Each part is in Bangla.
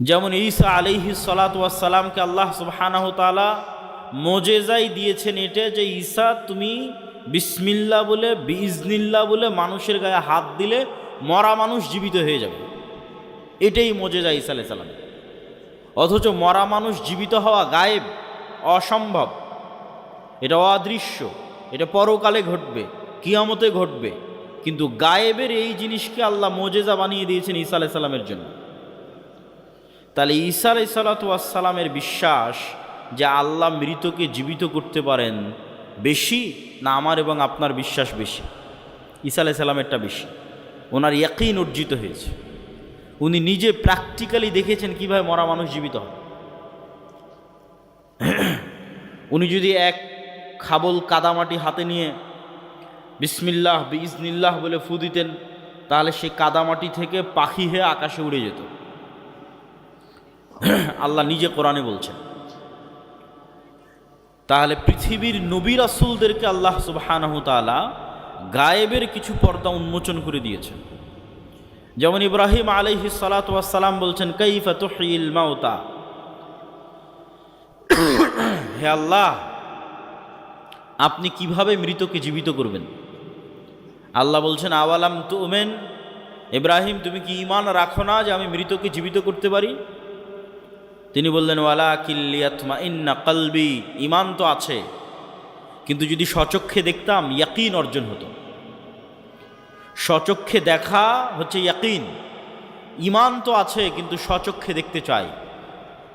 যেমন ঈসা আলাইহিস সালাতু ওয়াস সালামকে আল্লাহ সুবহানাহু তাআলা মোজেজাই দিয়েছেন এটা যে ঈসা তুমি বিসমিল্লাহ বলে বিইজনিল্লাহ বলে মানুষের গায়ে হাত দিলে মরা মানুষ জীবিত হয়ে যাবে। এটাই মোজেজা ঈসা আলাইহিস সালাম। অথচ মরা মানুষ জীবিত হওয়া গায়েব, অসম্ভব, এটা অদৃশ্য, এটা পরকালে ঘটবে, কিয়ামতে ঘটবে। কিন্তু গায়েবের এই জিনিসকে আল্লাহ মোজেজা বানিয়ে দিয়েছেন ঈসা আলাইহিস সালামের জন্য। তাহলে ঈসা আলাইহিস সালাতু ওয়াস সালামের বিশ্বাস যে আল্লাহ মৃতকে জীবিত করতে পারেন বেশি না আমার এবং আপনার বিশ্বাস বেশি? ঈসা আলাইহিস সালামেরটা বেশি। ওনার ইয়াকিন অর্জিত হয়েছে, উনি নিজে প্র্যাকটিক্যালি দেখেছেন কিভাবে মরা মানুষ জীবিত হয়। উনি যদি এক খাবল কাদামাটি হাতে নিয়ে বিসমিল্লাহ বিইজনিল্লাহ বলে ফু দিতেন, তাহলে সেই কাদামাটি থেকে পাখি হয়ে আকাশে উড়ে যেত। আল্লাহ নিজে কোরআনে বলছেন। তাহলে পৃথিবীর নবী রাসূলদেরকে আল্লাহ সুবহানাহু তাআলা গায়েবের কিছু পর্দা উন্মোচন করে দিয়েছেন। যেমন ইব্রাহিম আলাইহিস সালাতু ওয়াস সালাম বলছেন, কাইফা তুহয়িল মাউতা, হে আল্লাহ আপনি কিভাবে মৃতকে জীবিত করবেন? আল্লাহ বলছেন, আওয়ালাম তুমেন, ইব্রাহিম তুমি কি ঈমান রাখো না যে আমি মৃতকে জীবিত করতে পারি? তিনি বললেন, ওয়ালাকিন লিয়াতমাইন্না কলবি, ঈমান তো আছে, কিন্তু যদি স্বচক্ষে দেখতাম ইয়াকিন অর্জন হতো। স্বচক্ষে দেখা হচ্ছে ইয়াকিন, ঈমান তো আছে কিন্তু স্বচক্ষে দেখতে চাই।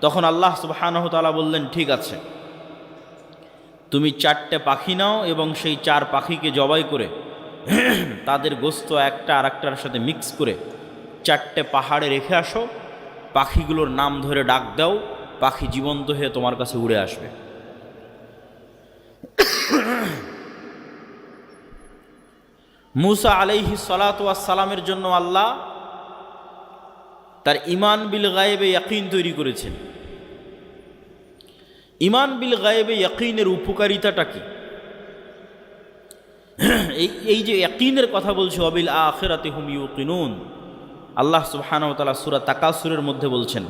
তখন আল্লাহ সুবহানাহু তাআলা বললেন, ঠিক আছে, তুমি 4টে পাখি নাও এবং সেই 4 পাখিকে জবাই করে তাদের গোস্ত একটা আর একটার সাথে মিক্স করে 4টে পাহাড়ে রেখে আসো, পাখিগুলোর নাম ধরে ডাক দাও, পাখি জীবন্ত হয়ে তোমার কাছে উড়ে আসবে। মুসা আলাইহিস সালাতু ওয়াস সালামের জন্য আল্লাহ তার ঈমান বিল গায়েবে ইয়াকিন তৈরি করেছেন। ঈমান বিল গায়েবে ইয়াকিনের উপকারিতাটা কি? এই যে ইয়াকিনের কথা বলছে, ওয়াবিল আখিরাতি হুম ইউকিনুন, আল্লাহ সুবহানাহু ওয়া তাআলা সূরা তাকাসুরের মধ্যে বলছেন।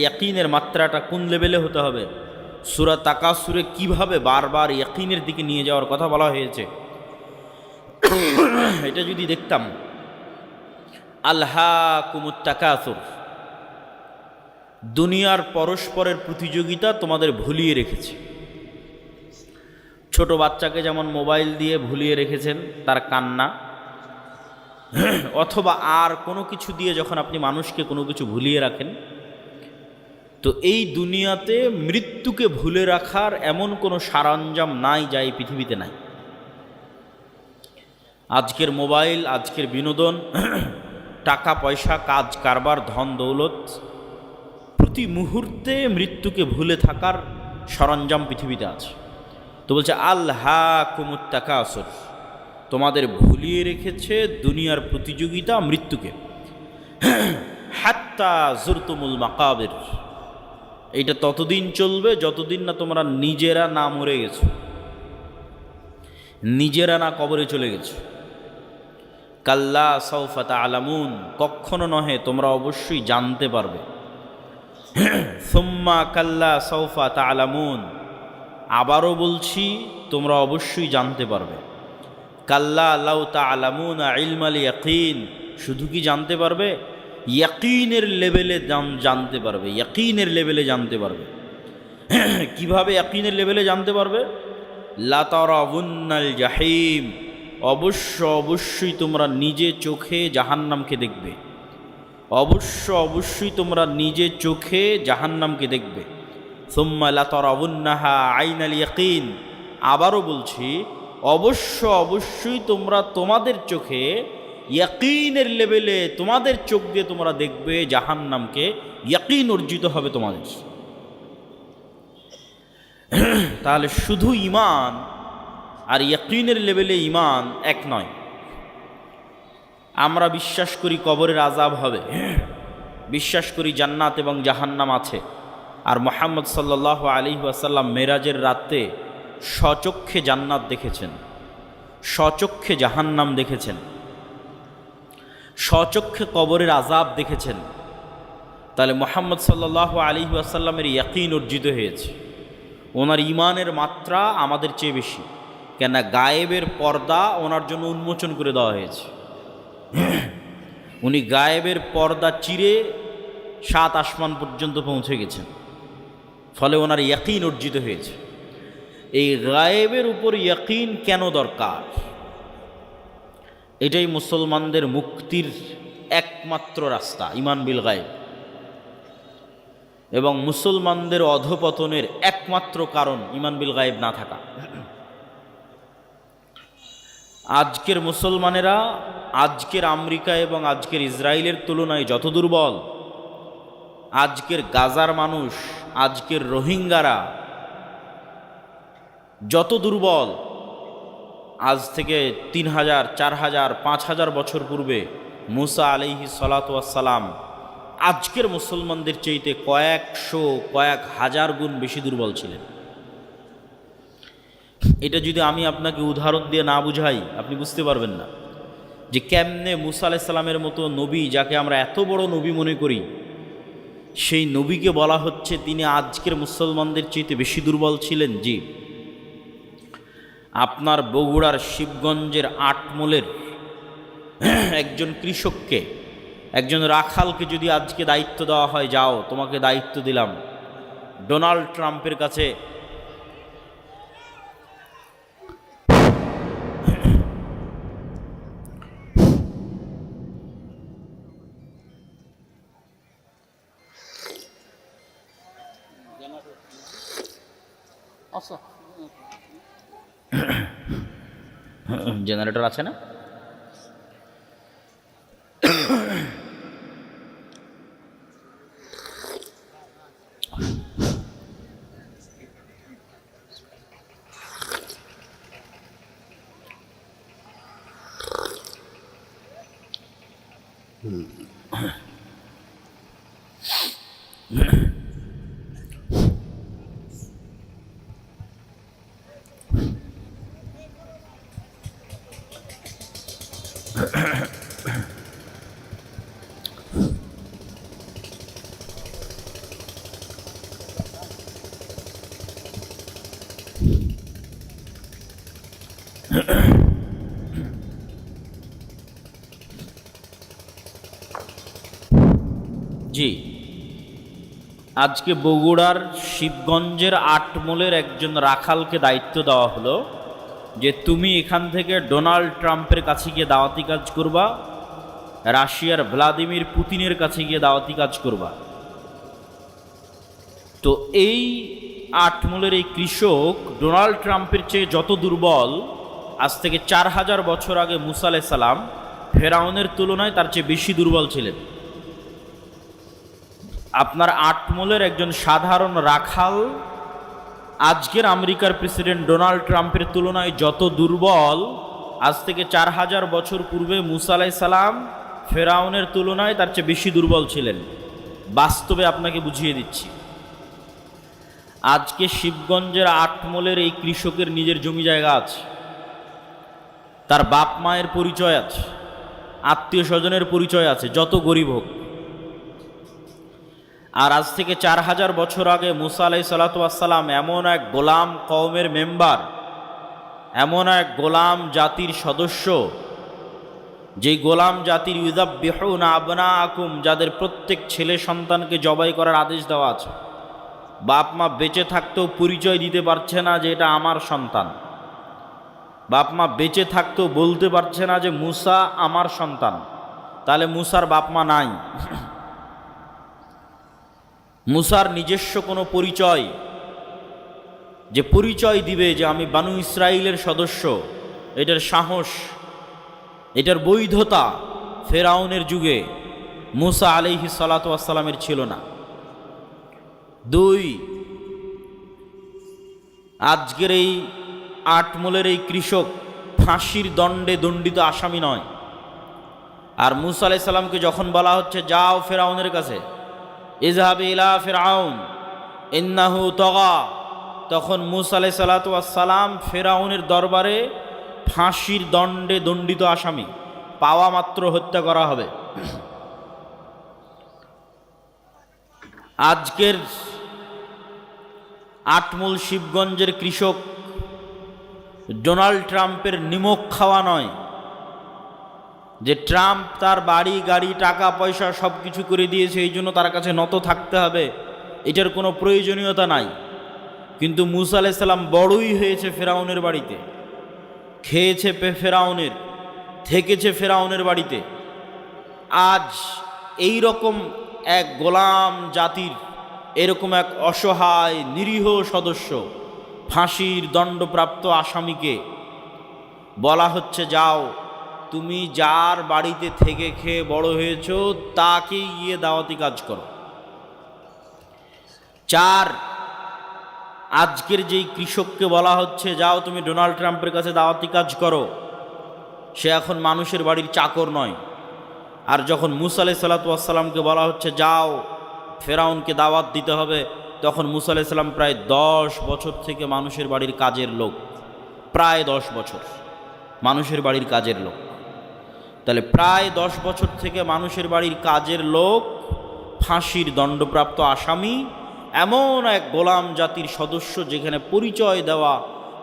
ইয়াকিনের মাত্রাটা কোন লেভেলে হতে হবে? সূরা তাকাসুরে কিভাবে বারবার ইয়াকিনের দিকে নিয়ে যাওয়ার কথা বলা হয়েছে, এটা যদি দেখতাম। আলহাকুমুত তাকাসুর, দুনিয়ার পরস্পরের প্রতিযোগিতা তোমাদের ভুলিয়ে রেখেছে। ছোট বাচ্চাকে যেমন মোবাইল দিয়ে ভুলিয়ে রেখেছেন তার কান্না, অথবা আর কোনো কিছু দিয়ে যখন আপনি মানুষকে কোনো কিছু ভুলিয়ে রাখেন, তো এই দুনিয়াতে মৃত্যুকে ভুলে রাখার এমন কোনো সরঞ্জাম নাই যা এই পৃথিবীতে নাই। আজকের মোবাইল, আজকের বিনোদন, টাকা পয়সা, কাজ কারবার, ধন দৌলত, প্রতি মুহূর্তে মৃত্যুকে ভুলে থাকার সরঞ্জাম পৃথিবীতে আছে। তো বলছে আলহাকুমুত তাকাসুর, তোমাদের ভুলিয়ে রেখেছে দুনিয়ার প্রতিযোগিতা মৃত্যুকে। হাত্তা জুরতুমুল মাকাবির, এইটা ততদিন চলবে যতদিন না তোমরা নিজেরা না মরে গেছো, নিজেরা না কবরে চলে গেছো। কাল্লা সাউফা তা'লামুন, কখনো নহে, তোমরা অবশ্যই জানতে পারবে। সুম্মা কাল্লা সাউফা তা'লামুন, আবারও বলছি তোমরা অবশ্যই জানতে পারবে। কাল্লা লাউ তা'লামুনা ইলমাল ইয়াকিন, শুধু কি জানতে পারবে, ইয়াকিনের লেভেলে জানতে পারবে, ইয়াকিনের লেভেলে জানতে পারবে। কিভাবে ইয়াকিনের লেভেলে জানতে পারবে? লা তারাউন্নাল জাহিম, অবশ্যই তোমরা নিজে চোখে জাহান্নামকে দেখবে, অবশ্যই তোমরা নিজে চোখে জাহান্নামকে দেখবে। সুম্মা লা তারাউন্নাহা আইনাল ইয়াকিন, আবারও বলছি অবশ্যই তোমরা তোমাদের চোখে ইয়াকিনের লেভেলে তোমাদের চোখ দিয়ে তোমরা দেখবে জাহান্নামকে, ইয়াকিন অর্জিত হবে তোমাদের। তাহলে শুধু ঈমান আর ইয়াকিনের লেভেলে ঈমান এক নয়। আমরা বিশ্বাস করি কবরের আযাব হবে, বিশ্বাস করি জান্নাত এবং জাহান্নাম আছে, আর মুহাম্মদ সাল্লাল্লাহু আলাইহি ওয়াসাল্লাম মেরাজের রাতে স্বচক্ষে জান্নাত দেখেছেন, স্বচক্ষে জাহান্নাম দেখেছেন, স্বচক্ষে কবরের আযাব দেখেছেন, তাহলে মুহাম্মদ সাল্লাল্লাহু আলাইহি ওয়াসাল্লামের ইয়াকিন অর্জিত হয়েছে, ওনার ঈমানের মাত্রা আমাদের চেয়ে বেশি। কেন? গায়েবের পর্দা ওনার জন্য উন্মোচন করে দেওয়া হয়েছে। উনি গায়েবের পর্দা চিরে 7 আসমান পর্যন্ত পৌঁছে গেছেন, ফলে ওনার ইয়াকিন অর্জিত হয়েছে। এই গায়েবের উপর ইয়াকিন কেন দরকার? এটাই মুসলমানদের মুক্তির একমাত্র রাস্তা, ঈমান বিল গায়েব, এবং মুসলমানদের অধপতনের একমাত্র কারণ ঈমান বিল গায়েব না থাকা। আজকের মুসলমানেরা আজকের আমেরিকা এবং আজকের ইসরায়েলের তুলনায় যত দুর্বল, আজকের গাজার মানুষ, আজকের রোহিঙ্গারা যত দুর্বল, আজ থেকে 3000, 4000, 5000 বছর পূর্বে মুসা আলাইহিস সালাতু ওয়াস সালাম আজকের মুসলমানদের চাইতে কয়েকশো, কয়েক হাজার গুণ বেশি দুর্বল ছিলেন। এটা যদি আমি আপনাকে উদাহরণ দিয়ে না বুঝাই, আপনি বুঝতে পারবেন না যে কেমনে মুসা আলাইহিস সালামের মতো নবী, যাকে আমরা এত বড় নবী মনে করি, সেই নবীকে বলা হচ্ছে তিনি আজকের মুসলমানদের চাইতে বেশি দুর্বল ছিলেন। জি, আপনার বগুড়ার শিবগঞ্জের আটমোলের একজন কৃষককে, একজন রাখালকে যদি আজকে দায়িত্ব দেওয়া হয়, যাও তোমাকে দায়িত্ব দিলাম ডোনাল্ড ট্রাম্পের কাছে জেনারেটর আছে না? জি, আজকে বগুড়ার শিবগঞ্জের আটমোলের একজন রাখালকে দায়িত্ব দেওয়া হলো যে তুমি এখান থেকে ডোনাল্ড ট্রাম্পের কাছে গিয়ে দাওয়াতি কাজ করবা, রাশিয়ার ভ্লাদিমির পুতিনের কাছে গিয়ে দাওয়াতি কাজ করবা। তো এই আটমোলের এই কৃষক ডোনাল্ড ট্রাম্পের চেয়ে যত দুর্বল, আজ থেকে 4000 বছর আগে মুসা আলাইহিস সালাম ফেরাউনের তুলনায় তার চেয়ে বেশি দুর্বল ছিলেন। আপনার আটমোলের একজন সাধারণ রাখাল আজকের আমেরিকার প্রেসিডেন্ট ডোনাল্ড ট্রাম্পের তুলনায় যত দুর্বল, আজ থেকে 4000 বছর পূর্বে মুসা আলাইহিস সালাম ফেরাউনের তুলনায় তার চেয়ে বেশি দুর্বল ছিলেন। বাস্তবে আপনাকে বুঝিয়ে দিচ্ছি, আজকে শিবগঞ্জের আটমোলের এই কৃষকের নিজের জমি জায়গা আছে, তার বাপ মায়ের পরিচয় আছে, আত্মীয় স্বজনের পরিচয় আছে, যত গরিব হোক। আর আজ থেকে 4000 বছর আগে মুসা আলাইহিস সালাতু ওয়াস সালাম এমন এক গোলাম কওমের মেম্বার, এমন এক গোলাম জাতির সদস্য, যেই গোলাম জাতির ইউযাব্বিহুনা আবনাআকুম, যাদের প্রত্যেক ছেলে সন্তানকে জবাই করার আদেশ দেওয়া আছে। বাপ মা বেঁচে থাকতেও পরিচয় দিতে পারছে না যে এটা আমার সন্তান, বাপ মা বেঁচে থাকতেও বলতে পারছে না যে মুসা আমার সন্তান। তাহলে মুসার বাপ মা নাই, মুসার নিজস্ব কোনো পরিচয়, যে পরিচয় দিবে যে আমি বানু ইসরাইলের সদস্য, এটার সাহস, এটার বৈধতা ফেরাউনের যুগে মুসা আলাইহিস সালাতু ওয়াস সালামের ছিল না। 2, আজকের এই আটমোলের এই কৃষক ফাঁসির দণ্ডে দণ্ডিত আসামি নয়। আর মুসা আলাইহিস সালামকে যখন বলা হচ্ছে যাও ফেরাউনের কাছে, ইযহাব ইলা ফিরআউন ইন্নাহু তাগা, তখন মুসা আলাইহিস সালাতু ওয়াস সালাম ফেরাউনের দরবারে ফাঁসির দণ্ডে দণ্ডিত আসামি, পাওয়া মাত্র হত্যা করা হবে। আজকের আটমূল শিবগঞ্জের কৃষক ডোনাল্ড ট্রাম্পের নিমক খাওয়া নয়, যে ট্রাম্প তার বাড়ি গাড়ি টাকা পয়সা সব কিছু করে দিয়েছে, এই জন্য তার কাছে নত থাকতে হবে, এটার কোনো প্রয়োজনীয়তা নাই। কিন্তু মুসা আলাইহিস সালাম বড়ই হয়েছে ফেরাউনের বাড়িতে, খেয়েছে ফেরাউনের, থেকেছে ফেরাউনের বাড়িতে। আজ এই রকম এক গোলাম জাতির এরকম এক অসহায় নিরীহ সদস্য, ফাঁসির দণ্ডপ্রাপ্ত আসামিকে বলা হচ্ছে, যাও তুমি যার বাড়িতে থেকে খেয়ে বড় হয়েছ তাকেই গিয়ে দাওয়াতি কাজ করো। চার, আজকের যেই কৃষককে বলা হচ্ছে যাও তুমি ডোনাল্ড ট্রাম্পের কাছে দাওয়াতি কাজ করো, সে এখন মানুষের বাড়ির চাকর নয়। আর যখন মুসা আলাইহিস সালামকে বলা হচ্ছে যাও ফেরাউনকে দাওয়াত দিতে হবে, তখন মুসা আলাইহিস সালাম প্রায় 10 বছর থেকে মানুষের বাড়ির কাজের লোক, প্রায় 10 বছর মানুষের বাড়ির কাজের লোক। তাহলে প্রায় 10 বছর থেকে মানুষের বাড়ির কাজের লোক, ফাঁসির দণ্ডপ্রাপ্ত আসামি, এমন এক গোলাম জাতির সদস্য যেখানে পরিচয় দেওয়া,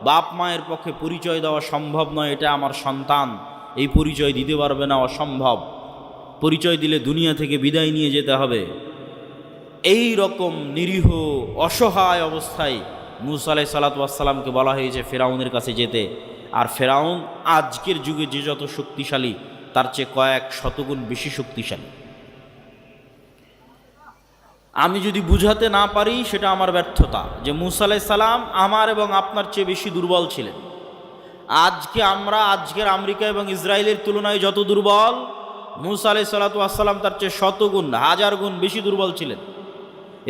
বাপ মায়ের পক্ষে পরিচয় দেওয়া সম্ভব নয়, এটা আমার সন্তান, এই পরিচয় দিতে পারবে না, অসম্ভব, পরিচয় দিলে দুনিয়া থেকে বিদায় নিয়ে যেতে হবে। এই রকম নিরীহ অসহায় অবস্থায় মুসা আলাইহিস সালামকে বলা হয়েছে ফেরাউনের কাছে যেতে। আর ফেরাউন আজকের যুগে যে যত শক্তিশালী, তার চেয়ে কয়েক শতগুণ বেশি শক্তিশালী। আমি যদি বুঝাতে না পারি সেটা আমার ব্যর্থতা, যে মুসা আলাইহিস সালাম আমার এবং আপনার চেয়ে বেশি দুর্বল ছিলেন। আজকের আমেরিকা এবং ইসরায়েলের তুলনায় যত দুর্বল, মুসা আলাইহিস সালাম তার চেয়ে শতগুণ, হাজার গুণ বেশি দুর্বল ছিলেন।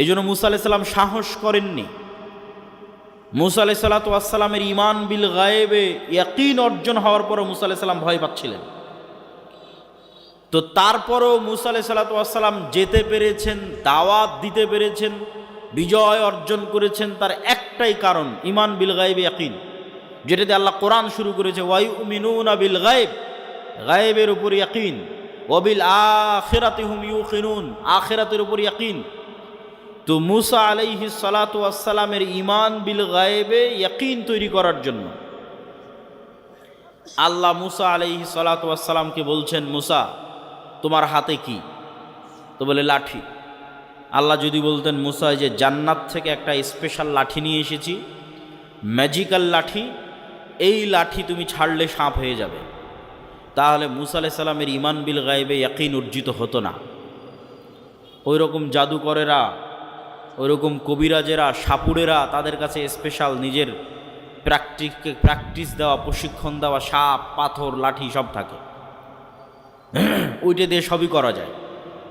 এই জন্য মুসা আলাইহিস সালাম সাহস করেননি। মুসা আলাইহিস সালামের ঈমান বিল গায়েবে ইয়াকিন অর্জন হওয়ার পরও মুসা আলাইহিস সালাম ভয় পাচ্ছিলেন। তো তারপরও মুসা আলাইহিস সালাম যেতে পেরেছেন, দাওয়াত দিতে পেরেছেন, বিজয় অর্জন করেছেন, তার একটাই কারণ ঈমান বিল গায়েবে ইয়াকিন, যেটাতে আল্লাহ কোরআন শুরু করেছে, ওয়ায়ুমিনুনা বিল গায়েব, গায়েবের উপর ইয়াকিন, ওয়াবিল আখিরাতি হুম ইউকিনুন, আখিরাতের উপর ইয়াকিন। তো মুসা আলাইহিস সালামের ঈমান বিল গায়েবে ইয়াকিন তৈরি করার জন্য আল্লাহ মুসা আলাইহিস সালামকে বলছেন, মুসা তোমার হাতে কি? তো বলে লাঠি। আল্লাহ যদি বলতেন, মুসা যে জান্নাত থেকে একটা স্পেশাল লাঠি নিয়ে এসেছি, ম্যাজিক্যাল লাঠি, এই লাঠি তুমি ছাড়লে সাপ হয়ে যাবে, তাহলে মুসা আলাইহিস সালামের ঈমান বিল গায়েবে ইয়াকিন অর্জিত হতো না। ওই রকম জাদুকরেরা, ওইরকম কবিরাজেরা, সাপুড়েরা, তাদের কাছে স্পেশাল নিজের প্র্যাকটিস দেওয়া, প্রশিক্ষণ দেওয়া সাপ, পাথর, লাঠি সব থাকে, ওইটা দিয়ে সবই করা যায়।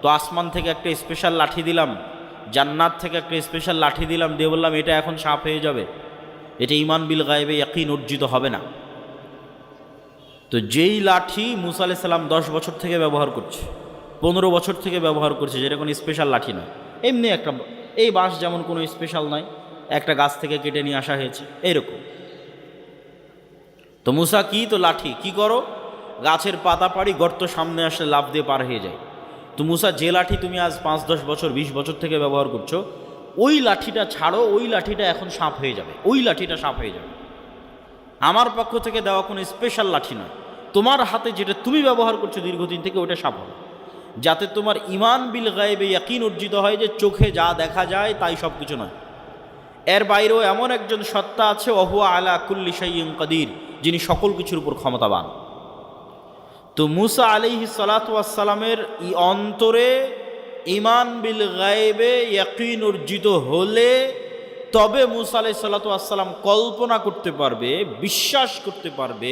তো আসমান থেকে একটা স্পেশাল লাঠি দিলাম, জান্নাত থেকে একটা স্পেশাল লাঠি দিলাম, দিয়ে বললাম এটা এখন সাপ হয়ে যাবে, এটা ঈমান বিল গায়েবে ইয়াকিন অর্জিত হবে না। তো যেই লাঠি মুসা আলাইহিস সালাম 10 বছর থেকে ব্যবহার করছে, 15 বছর থেকে ব্যবহার করছে, যেটা কোনো স্পেশাল লাঠি নয়, এমনি একটা, এই বাঁশ যেমন কোনো স্পেশাল নয়, একটা গাছ থেকে কেটে নিয়ে আসা হয়েছে, এইরকম। তো মুসা কি, তো লাঠি, কি করো, গাছের পাতা পাড়ি, গর্ত সামনে আসলে লাফ দিয়ে পার হয়ে যায়। তো মুসা যে লাঠি তুমি আজ 5-10 বছর 20 বছর থেকে ব্যবহার করছো, ওই লাঠিটা ছাড়ো, ওই লাঠিটা এখন সাপ হয়ে যাবে, ওই লাঠিটা সাপ হয়ে যাবে। আমার পক্ষ থেকে দেওয়া কোনো স্পেশাল লাঠি নয়, তোমার হাতে যেটা তুমি ব্যবহার করছো দীর্ঘদিন থেকে, ওটা সাপ হবে, যাতে তোমার ঈমান বিল গায়েবে ইয়াকিন অর্জিত হয় যে চোখে যা দেখা যায় তাই সব কিছু নয়, এর বাইরেও এমন একজন সত্তা আছে, ওহুয়া আলা কুল্লি শাইইন কাদির, যিনি সকল কিছুর উপর ক্ষমতাবান। তো মুসা আলাইহিস সালামের অন্তরে ঈমান বিল গায়েবে ইয়াকিন অর্জিত হলে তবে মুসা আলাইহিস সালাম কল্পনা করতে পারবে, বিশ্বাস করতে পারবে,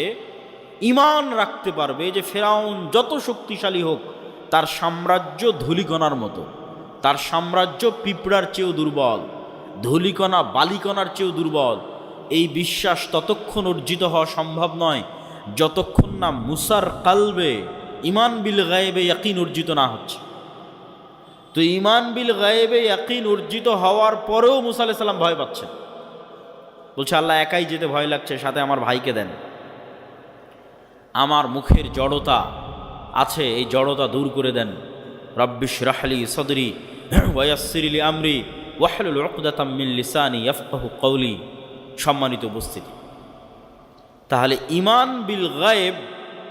ঈমান রাখতে পারবে যে ফেরাউন যত শক্তিশালী হোক, তার সাম্রাজ্য ধূলিকণার মতো, তার সাম্রাজ্য পিঁপড়ার চেয়েও দুর্বল, ধূলিকণা বালিকণার চেয়েও দুর্বল। এই বিশ্বাস ততক্ষণ অর্জিত হওয়া সম্ভব নয় যতক্ষণ না মুসার কালবে ঈমান বিল গায়েবে ইয়াকিন অর্জিত না হচ্ছে। তো ঈমান বিল গায়েবে ইয়াকিন অর্জিত হওয়ার পরেও মুসা আলাইহিস সালাম ভয় পাচ্ছেন, বলছে আল্লাহ একাই যেতে ভয় লাগছে, সাথে আমার ভাইকে দেন, আমার মুখের জড়তা আছে, এই জড়তা দূর করে দেন। রব্বি ইশরাহ লি সদরি, ওয়ায়াসসির লি আমরি ওয়াহলুল উকদাতাম মিন লিসানি ইয়াফকাহু কওলি। সম্মানিত উপস্থিতি, তাহলে ঈমান বিল গায়েব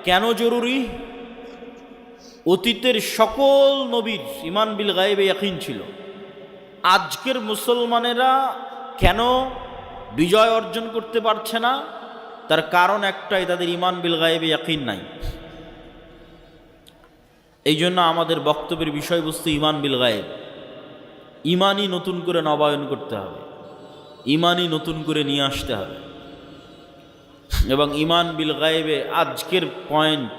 কেন জরুরি? অতীতের সকল নবীর ঈমান বিল গায়েবে ইয়াকিন ছিল। আজকের মুসলমানেরা কেন বিজয় অর্জন করতে পারছে না? তার কারণ একটাই, তাদের ঈমান বিল গায়েবে ইয়াকিন নাই। এই জন্য আমাদের বক্তব্যের বিষয়বস্তু ঈমান বিল গায়েব। ঈমানই নতুন করে নবায়ন করতে হবে, ঈমানই নতুন করে নিয়ে আসতে হবে। এবং ঈমান বিল গায়েবে আজকের পয়েন্ট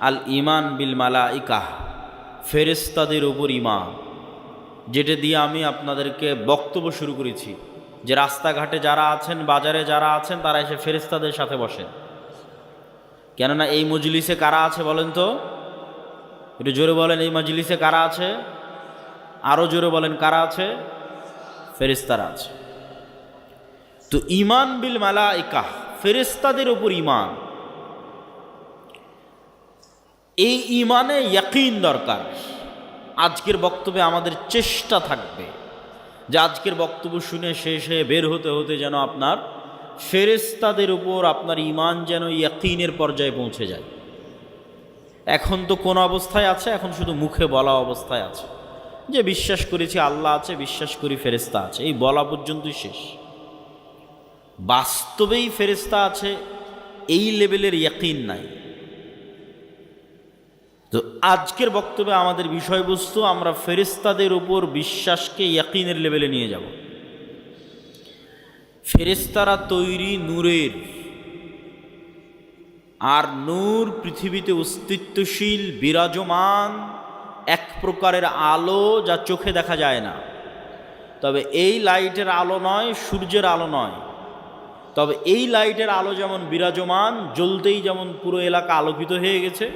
আল ঈমান বিল মালাইকা, ফেরেশতাদের উপর ঈমান, যেটা দিয়ে আমি আপনাদেরকে বক্তব্য শুরু করেছি যে রাস্তাঘাটে যারা আছেন, বাজারে যারা আছেন, তারা এসে ফেরেশতাদের সাথে বসেন। কেননা এই মজলিসে কারা আছে বলেন তো? একটু জোরে বলেন, এই মজলিসে কারা আছে? আরও জোরে বলেন, কারা আছে? ফেরেশতারা আছে। তো ঈমান বিল মালাইকা, ফেরেশতাদের উপর ঈমান, এই ঈমানে ইয়াকিন দরকার। আজকের বক্তব্যে আমাদের চেষ্টা থাকবে যে আজকের বক্তব্য শুনে শেষ হয়ে বের হতে হতে যেন আপনার ফেরেশতাদের উপর আপনার ঈমান যেন ইয়াকিনের পর্যায়ে পৌঁছে যায়। এখন তো কোন অবস্থায় আছে? এখন শুধু মুখে বলা অবস্থায় আছে যে বিশ্বাস করেছি আল্লাহ আছে, বিশ্বাস করি ফেরেশতা আছে, এই বলা পর্যন্তই শেষ। বাস্তবেই ফেরেশতা আছে এই লেভেলের ইয়াকিন নাই। তো আজকের বক্তব্যে আমাদের বিষয়বস্তু, আমরা ফেরেশতাদের উপর বিশ্বাসকে ইয়াকিনের লেভেলে নিয়ে যাব। ফেরেশতারা তৈরি নূরের, আর নূর পৃথিবীতে অস্তিত্বশীল বিরাজমান এক প্রকারের আলো, যা চোখে দেখা যায় না। তবে এই লাইটের আলো নয়, সূর্যের আলো নয়, তবে এই লাইটের আলো যেমন বিরাজমান, জ্বলতেই যেমন পুরো এলাকা আলোকিত হয়ে গেছে,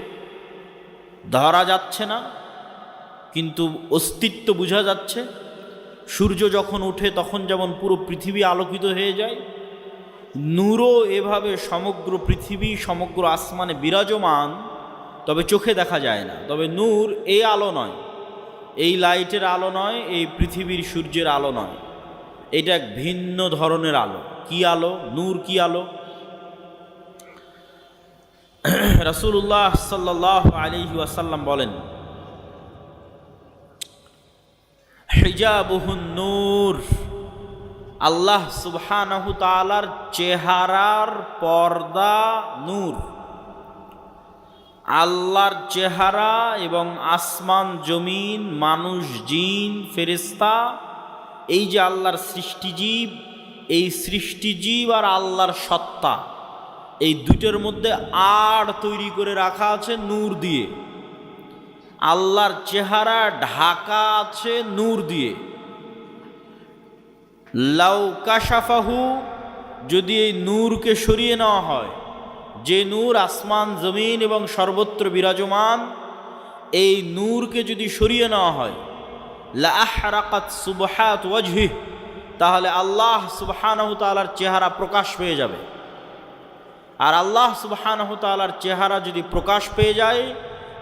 ধরা যাচ্ছে না কিন্তু অস্তিত্ব বোঝা যাচ্ছে। সূর্য যখন ওঠে তখন যেমন পুরো পৃথিবী আলোকিত হয়ে যায়, নূরও এভাবে সমগ্র পৃথিবী, সমগ্র আসমানে বিরাজমান, তবে চোখে দেখা যায় না। তবে নূর এই আলো নয়, এই লাইটের আলো নয়, এই পৃথিবীর সূর্যের আলো নয়, এটা এক ভিন্ন ধরনের আলো। কি আলো? নূর কি আলো? রাসূলুল্লাহ সাল্লাল্লাহু আলাইহি ওয়াসাল্লাম বলেন, হিজাবুহুন নূর, আল্লাহ সুবহানাহু তাআলার চেহারার পর্দা নূর। আল্লাহর চেহারা এবং আসমান জমিন, মানুষ, জিন, ফেরেশতা, এই যে আল্লাহর সৃষ্টিজীব, এই সৃষ্টিজীব আর আল্লাহর সত্তা, এই দুটোর মধ্যে আড় তৈরি করে রাখা আছে নূর দিয়ে। আল্লাহর চেহারা ঢাকা আছে নূর দিয়ে। লাউ কাশাফাহু, যদি এই নূরকে সরিয়ে নেওয়া হয়, যে নূর আসমান জমিন এবং সর্বত্র বিরাজমান, এই নূরকে যদি সরিয়ে নেওয়া হয়, লা আহরাকাত সুবহাত ওয়াজহি, তাহলে আল্লাহ সুবহানাহু তাআলার চেহারা প্রকাশ পেয়ে যাবে। আর আল্লাহ সুবহানাহু তাআলার চেহারা যদি প্রকাশ পেয়ে যায়,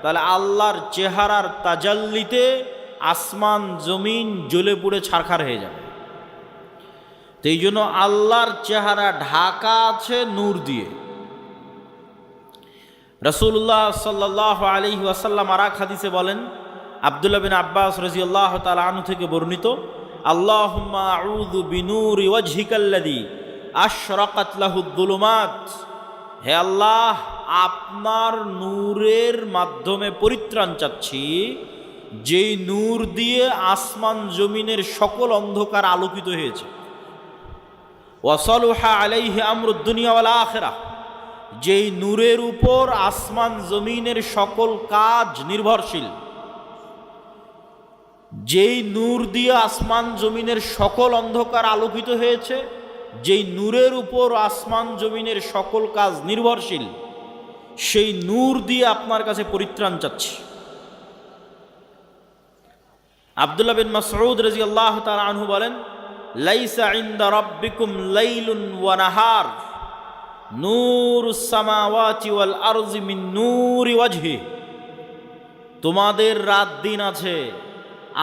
তাহলে আল্লাহর চেহারার তাজাল্লিতে আসমান জমিন জ্বলে পুড়ে ছারখার হয়ে যাবে। তো এই জন্য আল্লাহর চেহারা ঢাকা আছে নূর দিয়ে। রাসূলুল্লাহ সাল্লাল্লাহু আলাইহি ওয়াসাল্লাম আর এক হাদিসে বলেন, আব্দুল্লাহ বিন আব্বাস রাদিয়াল্লাহু তাআলা আনহু থেকে বর্ণিত, আল্লাহুম্মা আউযু বিনূরি ওয়াজহিকাল্লাযী আশরাকাত লাহুদ-দুলুমাত, হে আল্লাহ, আপনার নূরের মাধ্যমে পরিত্রাণ চাচ্ছি, যেই নূর দিয়ে আসমান জমিনের সকল অন্ধকার আলোকিত হয়েছে। ওয়াসালুহা আলাইহি আমরুদ দুনিয়া ওয়াল আখিরাহ, যেই নূরের উপর আসমান জমিনের সকল কাজ নির্ভরশীল। যেই নূর দিয়ে আসমান জমিনের সকল অন্ধকার আলোকিত হয়েছে, যেই নূরের উপর আসমান জমিনের সকল কাজ নির্ভরশীল, সেই নূর দিয়ে আপনার কাছে পরিত্রাণ চাচ্ছি। আব্দুল্লাহ বিন মাসউদ রাদিয়াল্লাহু তাআলা আনহু বলেন, লাইসা ইনদা রাব্বিকুম লাইলুন ওয়া নাহার নূরুস সামাওয়াতি ওয়াল আরজি মিন নূরি ওয়াজহি, তোমাদের রাত দিন আছে,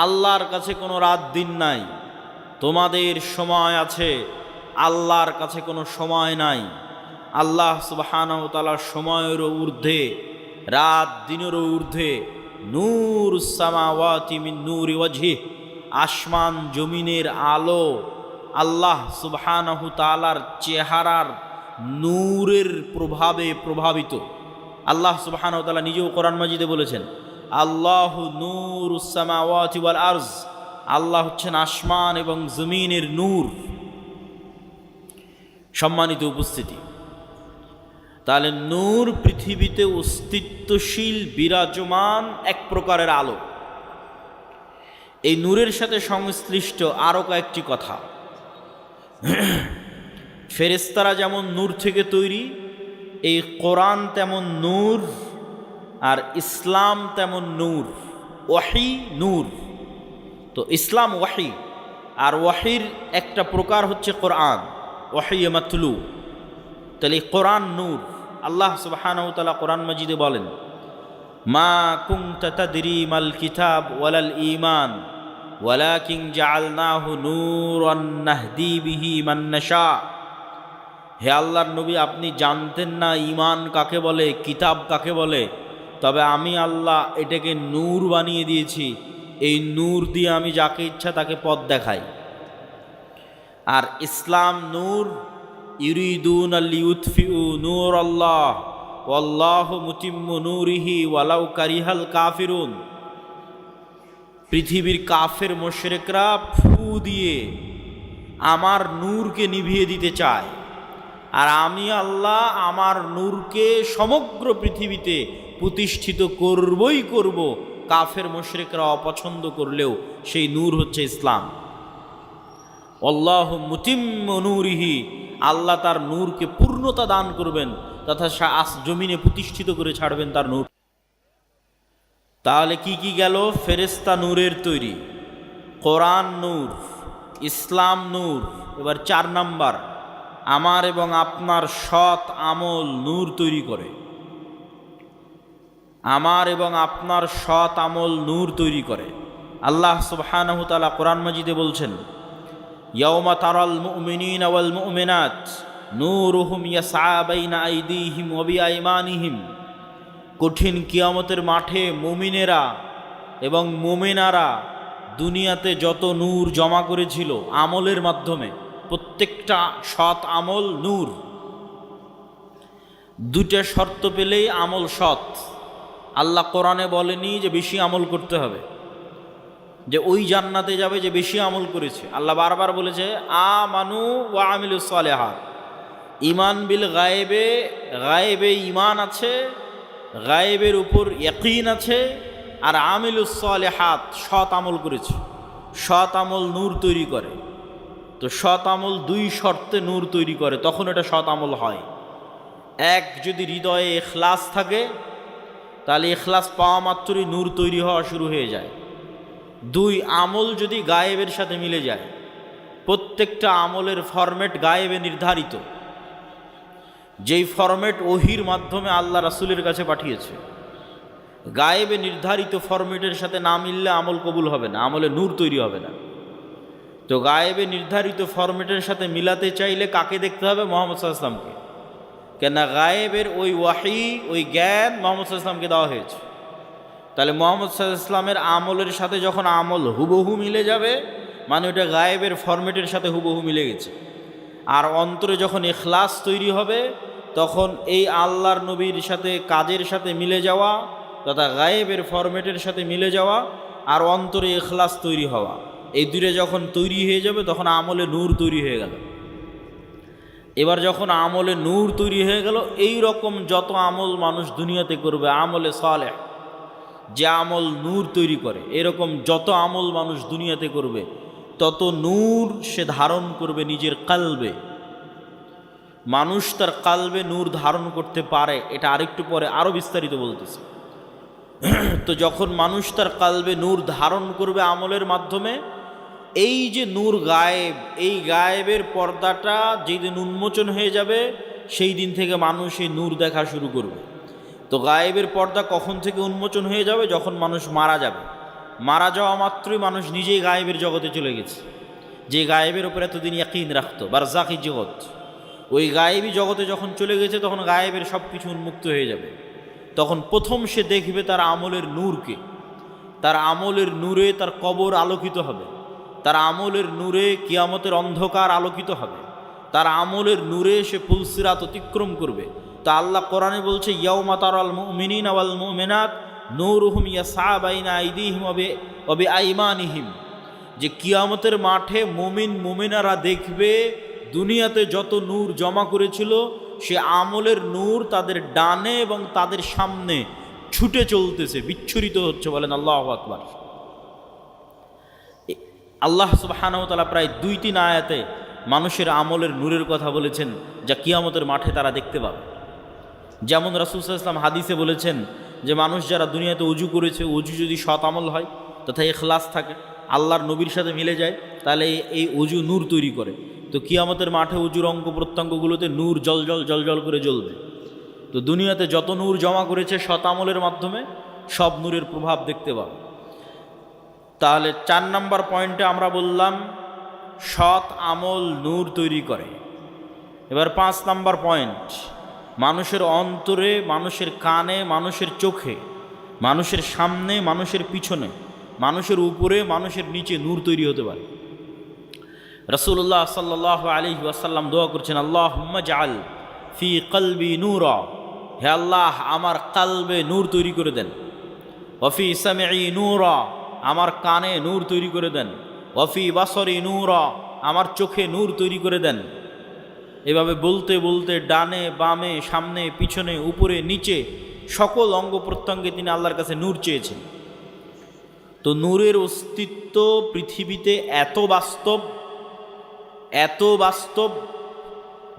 আল্লাহর কাছে কোনো রাত দিন নাই, তোমাদের সময় আছে, আল্লাহর কাছে কোনো সময় নাই। আল্লাহ সুবহানাহু ওয়া তাআলা সময়েরও ঊর্ধ্বে, রাত দিনেরও ঊর্ধ্বে। নূর সামাওয়াতি মিন নূরি ওয়াজহি, আসমান জমিনের আলো আল্লাহ সুবহানাহু তাআলার চেহারার নূরের প্রভাবে প্রভাবিত। আল্লাহ সুবহানাহু ওয়া তাআলা নিজেও কোরআন মাজিদে বলেছেন, আল্লাহু নূরুস সামাওয়াতি ওয়াল আরজ, আল্লাহ হচ্ছেন আসমান এবং জমিনের নূর। সম্মানিত উপস্থিতি, তাহলে নূর পৃথিবীতে অস্তিত্বশীল বিরাজমান এক প্রকারের আলো। এই নূরের সাথে সংশ্লিষ্ট আরও কয়েকটি কথা। ফেরেশতারা যেমন নূর থেকে তৈরি, এই কোরআন তেমন নূর, আর ইসলাম তেমন নূর। ওয়াহি নূর, তো ইসলাম ওয়াহি, আর ওয়াহির একটা প্রকার হচ্ছে কোরআন, ওয়াহি মাতলু। তাহলে কোরআন নূর। আল্লাহ সুবহানাহু ওয়া তাআলা কোরআন মাজিদে বলেন, মা কুনতা তাদরি মাল কিতাব ওয়ালাল ঈমান ওয়ালাকিন জাআলনাহু নূরান নাহদি বিহি মান নাশা। হে আল্লাহর নবী, আপনি জানতেন না ঈমান কাকে বলে, কিতাব কাকে বলে, তবে আমি আল্লাহ এটাকে নূর বানিয়ে দিয়েছি। এই নূর দিয়ে আমি যাকে ইচ্ছা তাকে পথ দেখাই। আর ইসলাম নূর, ইউরিদুনা লিইউতফিউ নূর আল্লাহ ওয়াল্লাহু মুতিম্মু নূরিহি ওয়ালাউ কারিহাল কাফিরুন। পৃথিবীর কাফের মুশরিকরা ফু দিয়ে আমার নূরকে নিভিয়ে দিতে চায়, আর আমি আল্লাহ আমার নূরকে সমগ্র পৃথিবীতে প্রতিষ্ঠিত করবই করব। কাফের মুশরিকরা অপছন্দ করলেও সেই নূর হচ্ছে ইসলাম। আল্লাহু মুতিম্মু নূরিহি, আল্লাহ তার নূরকে পূর্ণতা দান করবেন তথা জমিনে প্রতিষ্ঠিত করে ছাড়বেন তার নূর। তাহলে কি কি গেল? ফেরেশতা নূরের তৈরি, কোরআন নূর, ইসলাম নূর। এবার 4 নাম্বার, আমার এবং আপনার সৎ আমল নূর তৈরি করে। আমার এবং আপনার সৎ আমল নূর তৈরি করে। আল্লাহ সুবহানাহু ওয়া তাআলা কোরআন মাজিদে বলছেন, ইয়াউমা তারাল মুমিনিনা ওয়াল মুমিনাত নূরুহুম ইয়াসআ বাইনা আইদিহিম ওয়া বিআইমানিহিম। কঠিন কিয়ামতের মাঠে মুমিনেরা এবং মুমিনারা দুনিয়াতে যত নূর জমা করেছিল আমলের মাধ্যমে, প্রত্যেকটা সৎ আমল নূর। 2টা শর্ত পেলেই আমল সৎ। আল্লাহ কোরআনে বলেনি যে বেশি আমল করতে হবে, যে ওই জান্নাতে যাবে যে বেশি আমল করেছে। আল্লাহ বারবার বলেছে আমানু ওয়া আমিলুস সালিহাত। ঈমান বিল গায়েবে, গায়েবে ঈমান আছে, গায়েবের উপর ইয়াকিন আছে, আর আমিলুস সালিহাত সৎ আমল করেছে। সৎ আমল নূর তৈরি করে। তো সৎ আমল 2 শর্তে নূর তৈরি করে, তখন এটা সৎ আমল হয়। এক, যদি হৃদয়ে ইখলাস থাকে, তাহলে ইখলাস পাওয়া মাত্রই নূর তৈরি হওয়া শুরু হয়ে যায়। 2, আমল যদি গায়েবের সাথে মিলে যায়। প্রত্যেকটা আমলের ফরম্যাট গায়েবে নির্ধারিত, যেই ফরম্যাট ওহির মাধ্যমে আল্লাহ রাসূলের কাছে পাঠিয়েছে। গায়েবে নির্ধারিত ফরম্যাটের সাথে না মিললে আমল কবুল হবে না, আমলে নূর তৈরি হবে না। তো গায়েবে নির্ধারিত ফরম্যাটের সাথে মিলাতে চাইলে কাকে দেখতে হবে? মুহাম্মদ সাল্লাল্লাহু আলাইহি ওয়াসাল্লামকে। কেন গায়েবের ওই ওয়াহি, ওই জ্ঞান মুহাম্মদ সাল্লাল্লাহু আলাইহি ওয়াসাল্লামকে দেওয়া হয়েছে। তাহলে মুহাম্মদ সাল্লাল্লাহু আলাইহি ওয়াসাল্লামের আমলের সাথে যখন আমল হুবহু মিলে যাবে, মানে ওটা গায়েবের ফরম্যাটের সাথে হুবহু মিলে গেছে। আর অন্তরে যখন ইখলাস তৈরি হবে, তখন এই আল্লাহর নবীর সাথে কাজের সাথে মিলে যাওয়া তথা গায়েবের ফরম্যাটের সাথে মিলে যাওয়া আর অন্তরে ইখলাস তৈরি হওয়া, এই 2টা যখন তৈরি হয়ে যাবে তখন আমলে নূর তৈরি হয়ে গেল। এবার যখন আমলে নূর তৈরি হয়ে গেল, এই রকম যত আমল মানুষ দুনিয়াতে করবে, আমলে সালেহ, যে আমল নূর তৈরি করে, এরকম যত আমল মানুষ দুনিয়াতে করবে তত নূর সে ধারণ করবে নিজের কালবে। মানুষ তার কালবে নূর ধারণ করতে পারে, এটা আরেকটু পরে আরও বিস্তারিত বলতেছে। তো যখন মানুষ তার কালবে নূর ধারণ করবে আমলের মাধ্যমে, এই যে নূর গায়েব, এই গায়েবের পর্দাটা যেদিন উন্মোচন হয়ে যাবে, সেই দিন থেকে মানুষ এই নূর দেখা শুরু করবে। তো গায়েবের পর্দা কখন থেকে উন্মোচন হয়ে যাবে? যখন মানুষ মারা যাবে। মারা যাওয়া মাত্রই মানুষ নিজেই গায়েবের জগতে চলে গেছে। যে গায়েবের উপরে এতদিন ইয়াকিন রাখতো, বারজাকি জগৎ, ওই গায়েবী জগতে যখন চলে গেছে তখন গায়েবের সব কিছু উন্মুক্ত হয়ে যাবে। তখন প্রথম সে দেখবে তার আমলের নূরকে। তার আমলের নূরে তার কবর আলোকিত হবে, তার আমলের নূরে কিয়ামতের অন্ধকার আলোকিত হবে, তার আমলের নূরে সে পুলসিরাত অতিক্রম করবে। তা আল্লাহ কোরআনে বলছে, ইয়াউমা তারাল মুমিনিনা ওয়াল মুমিনাত নূরুহুম ইয়াসআ বাইনা আইদিহিম ওয়া বিআইমানিহিম, যে কিয়ামতের মাঠে মুমিন মুমিনারা দেখবে দুনিয়াতে যত নূর জমা করেছিল সে আমলের নূর তাদের ডানে এবং তাদের সামনে ছুটে চলতেছে, বিচ্ছুরিত হচ্ছে। বলেন আল্লাহু আকবার। আল্লাহ সুবহানাহু ওয়া তাআলা প্রায় 2-3 আয়াতে মানুষের আমলের নূরের কথা বলেছেন, যা কিয়ামতের মাঠে তারা দেখতে পাবে। যেমন রাসূল সাল্লাল্লাহু আলাইহি ওয়াসাল্লাম হাদিসে বলেছেন যে মানুষ যারা দুনিয়াতে উজু করেছে, উজু যদি সৎ আমল হয় তথা ইখলাস থাকে, আল্লাহর নবীর সাথে মিলে যায়, তাহলে এই উজু নূর তৈরি করে। তো কিয়ামতের মাঠে উজুর অঙ্গ প্রত্যঙ্গগুলোতে নূর জল জল জল জল করে জ্বলবে। তো দুনিয়াতে যত নূর জমা করেছে সৎ আমলের মাধ্যমে সব নূরের প্রভাব দেখতে পাবে। তাহলে 4 নম্বর পয়েন্টে আমরা বললাম সৎ আমল নূর তৈরি করে। এবার 5 নম্বর পয়েন্ট, মানুষের অন্তরে, মানুষের কানে, মানুষের চোখে, মানুষের সামনে, মানুষের পিছনে, মানুষের উপরে, মানুষের নিচে নূর তৈরি হতে পারে। রাসূলুল্লাহ সাল্লাল্লাহু আলাইহি ওয়াসাল্লাম দোয়া করছেন, আল্লাহুম্মা জাআল ফি কলবি নূরা, হে আল্লাহ আমার কালবে নূর তৈরি করে দেন। ওয়া ফি সামঈ নূরা, আমার কানে নূর তৈরি করে দেন। ওয়া ফি বাসরি নূরা, আমার চোখে নূর তৈরি করে দেন। এভাবে বলতে বলতে ডানে বামে, সামনে পিছনে, উপরে নিচে সকল অঙ্গ প্রত্যঙ্গে তিনি আল্লাহর কাছে নূর চেয়েছেন। তো নূরের অস্তিত্ব পৃথিবীতে এত বাস্তব, এত বাস্তব,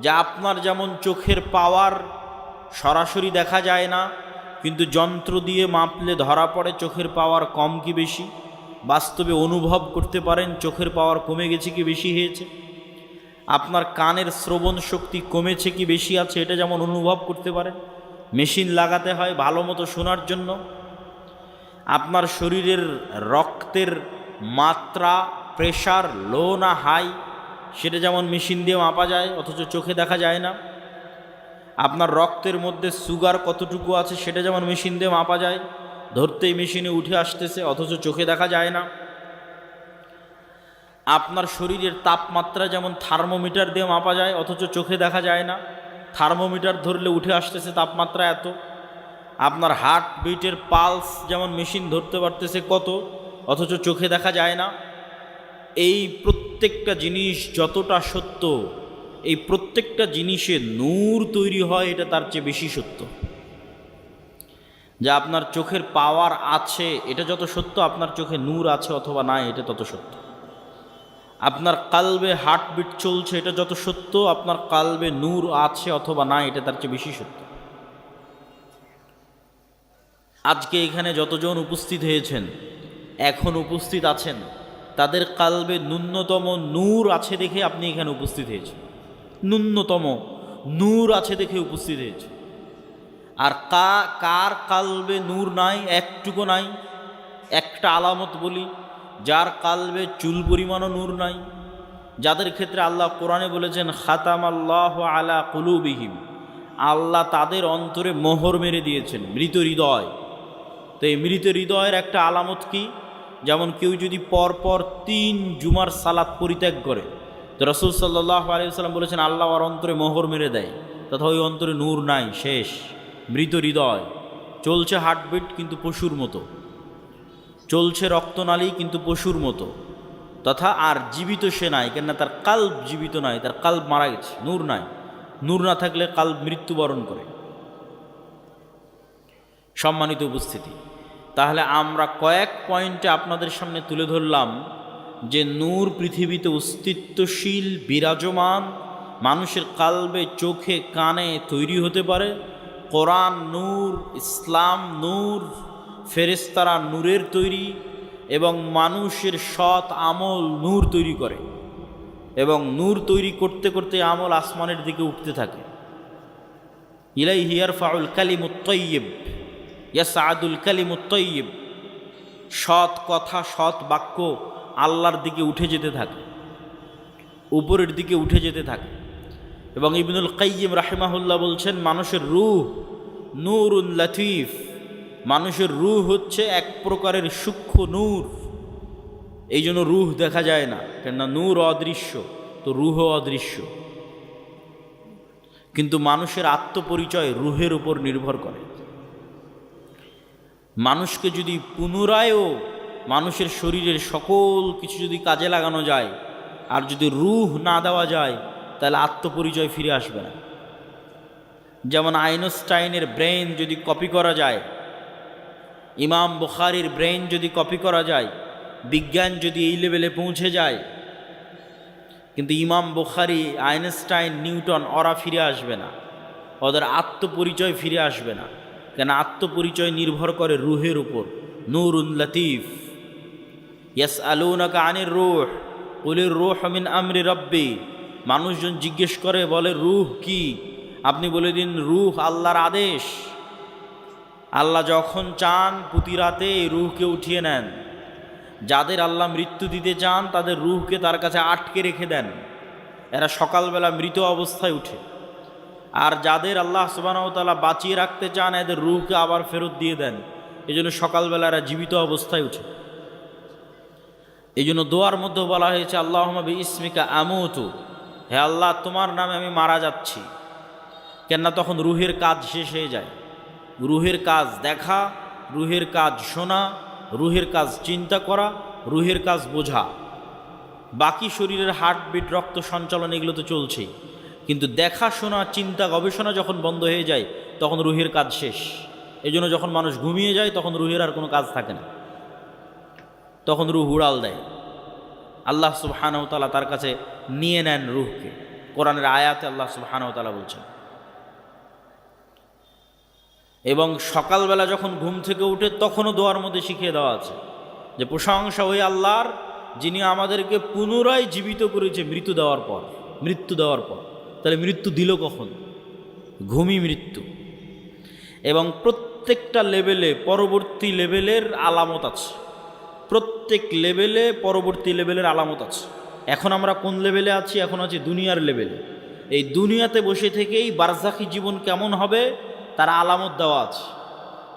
যা আপনার যেমন চোখের পাওয়ার সরাসরি দেখা যায় না, কিন্তু যন্ত্র দিয়ে মাপলে ধরা পড়ে চোখের পাওয়ার কম কি বেশি, বাস্তবে অনুভব করতে পারেন চোখের পাওয়ার কমে গেছে কি বেশি হয়েছে। আপনার কানের শ্রবণ শক্তি কমেছে কি বেশি আছে, এটা যেমন অনুভব করতে পারেন। মেশিন লাগাতে হয় ভালো মতো শোনার জন্য। আপনার শরীরের রক্তের মাত্রা, প্রেশার লো না হাই, সেটা যেমন মেশিন দিয়ে মাপা যায় অথচ চোখে দেখা যায় না। আপনার রক্তের মধ্যে সুগার কতটুকু আছে সেটা যেমন মেশিন দিয়ে মাপা যায়, ধরতেই মেশিনে উঠে আসতেছে অথচ চোখে দেখা যায় না। আপনার শরীরের তাপমাত্রা যেমন থার্মোমিটার দিয়ে মাপা যায় অথচ চোখে দেখা যায় না, থার্মোমিটার ধরলে উঠে আসতেছে তাপমাত্রা এত। আপনার হার্ট বিটের পালস যেমন মেশিন ধরতে পারতেছে কত, অথচ চোখে দেখা যায় না। এই প্রত্যেকটা জিনিস যতটা সত্য, এই প্রত্যেকটা জিনিসে নূর তৈরি হয়, এটা তার চেয়ে বেশি সত্য। যা আপনার চোখের পাওয়ার আছে এটা যত সত্য, আপনার চোখে নূর আছে অথবা নাই এটা তত সত্য। আপনার কালবে হার্টবিট চলছে এটা যত সত্য, আপনার কালবে নূর আছে অথবা নাই এটা তার চেয়ে বেশি সত্য। আজকে এখানে যতজন উপস্থিত হয়েছেন, এখন উপস্থিত আছেন, তাদের কালবে ন্যূনতম নূর আছে দেখে আপনি এখানে উপস্থিত হয়েছেন। ন্যূনতম নূর আছে দেখে উপস্থিত হয়েছে। আর কার কালবে নূর নাই, একটুকু নাই। একটা আলামত বলি, যার কালবে চুল পরিমাণও নূর নাই, যাদের ক্ষেত্রে আল্লাহ কোরআনে বলেছেন খাতামাল্লাহু আলা কুলুবিহিম, আল্লাহ তাদের অন্তরে মোহর মেরে দিয়েছেন, মৃত হৃদয়। তো এই মৃত হৃদয়ের একটা আলামত কি? যেমন কেউ যদি পরপর 3 জুমার সালাত পরিত্যাগ করে, তো রাসূল সাল্লাল্লাহু আলাইহি ওয়াসাল্লাম বলেছেন আল্লাহ আর অন্তরে মোহর মেরে দেয়, তথা ওই অন্তরে নূর নাই, শেষ, মৃত হৃদয়। চলছে হার্টবিট কিন্তু পশুর মতো, চলছে রক্তনালী কিন্তু পশুর মতো, তথা আর জীবিত সে নাই, কেননা তার কাল্ব জীবিত নাই, তার কাল্ব মারা গেছে, নূর নাই। নূর না থাকলে কাল্ব মৃত্যুবরণ করে। সম্মানিত উপস্থিতি, তাহলে আমরা কয়েক পয়েন্টে আপনাদের সামনে তুলে ধরলাম যে নূর পৃথিবীতে অস্তিত্বশীল, বিরাজমান, মানুষের কালবে চোখে কানে তৈরি হতে পারে। কোরআন নূর, ইসলাম নূর, ফেরেশতারা নূরের তৈরি, এবং মানুষের সৎ আমল নূর তৈরি করে, এবং নূর তৈরি করতে করতে আমল আসমানের দিকে উঠতে থাকে। ইলাইহি ইয়ারফাউল কালিমুত তাইয়্যিব ইয়াসআদুল কালিমুত তাইয়্যিব, সৎ কথা, সৎ বাক্য আল্লাহর দিকে উঠে যেতে থাকে, উপরের দিকে উঠে যেতে থাকে। এবং ইবনুল কাইয়িম রাহিমাহুল্লাহ বলছেন, মানুষের রূহ নূরুন লাতিফ, মানুষের রূহ হচ্ছে এক প্রকারের সূক্ষ্ম নূর। এই জন্য রূহ দেখা যায় না, কেননা নূর অদৃশ্য, তো রূহ অদৃশ্য। কিন্তু মানুষের আত্মপরিচয় রূহের উপর নির্ভর করে। মানুষকে যদি পুনরায়ও মানুষের শরীরের সকল কিছু যদি কাজে লাগানো যায়, আর যদি রূহ না দেওয়া যায়, তাহলে আত্মপরিচয় ফিরে আসবে না। যেমন আইনস্টাইনের ব্রেন যদি কপি করা যায়, ইমাম বুখারীর ব্রেন যদি কপি করা যায়, বিজ্ঞান যদি এই লেভেলে পৌঁছে যায়, কিন্তু ইমাম বুখারী, আইনস্টাইন, নিউটন ওরা ফিরে আসবে না, ওদের আত্মপরিচয় ফিরে আসবে না। কেন? আত্মপরিচয় নির্ভর করে রূহের উপর। নূরুন লতিফ। ইয়াসআলুনাকা আনির রূহ কুলির রূহু মিন আমরি রাব্বি। মানুষজন জিজ্ঞেস করে, বলে রূহ কি? আপনি বলে দিন, রূহ আল্লাহর আদেশ। আল্লাহ যখন চান প্রতি রাতে এই রূহকে উঠিয়ে নেন। যাদের আল্লাহ মৃত্যু দিতে চান তাদের রূহকে তার কাছে আটকে রেখে দেন, এরা সকালবেলা মৃত অবস্থায় উঠে। আর যাদের আল্লাহ সুবহানাহু ওয়া তাআলা বাঁচিয়ে রাখতে চান, এদের রূহকে আবার ফেরত দিয়ে দেন। এই জন্য সকালবেলা এরা জীবিত অবস্থায় উঠে। এই জন্য দোয়ার মধ্যে বলা হয়েছে, আল্লাহুম্মা বিইসমিকা আমুতু, হে আল্লাহ তোমার নামে আমি মারা যাচ্ছি। কেননা তখন রূহের কাজ শেষ হয়ে যায়। রূহের কাজ দেখা, রূহের কাজ শোনা, রূহের কাজ চিন্তা করা, রূহের কাজ বোঝা। বাকি শরীরের হার্টবিট, রক্ত সঞ্চালন এগুলো তো চলছেই, কিন্তু দেখা, শোনা, চিন্তা, গবেষণা যখন বন্ধ হয়ে যায় তখন রূহের কাজ শেষ। এই জন্য যখন মানুষ ঘুমিয়ে যায় তখন রূহের আর কোনো কাজ থাকে না, তখন রূহ উড়াল দেয়। আল্লাহ সুবহানাহু ওয়া তাআলা তার কাছে নিয়ে নেন রূহকে। কোরআনের আয়াতে আল্লাহ সুবহানাহু ওয়া তাআলা বলছেন। এবং সকালবেলা যখন ঘুম থেকে উঠে তখনও দোয়ার মধ্যে শিখিয়ে দেওয়া আছে যে প্রশংসা ওই আল্লাহর, যিনি আমাদেরকে পুনরায় জীবিত করেছে মৃত্যু দেওয়ার পর। তাহলে মৃত্যু দিল কখন? ঘুমই মৃত্যু। এবং প্রত্যেকটা লেভেলে পরবর্তী লেভেলের আলামত আছে, প্রত্যেক লেভেলে পরবর্তী লেভেলের আলামত আছে। এখন আমরা কোন লেভেলে আছি? এখন আছি দুনিয়ার লেভেলে। এই দুনিয়াতে বসে থেকেই বারজাখি জীবন কেমন হবে তার আলামত দেওয়া আছে,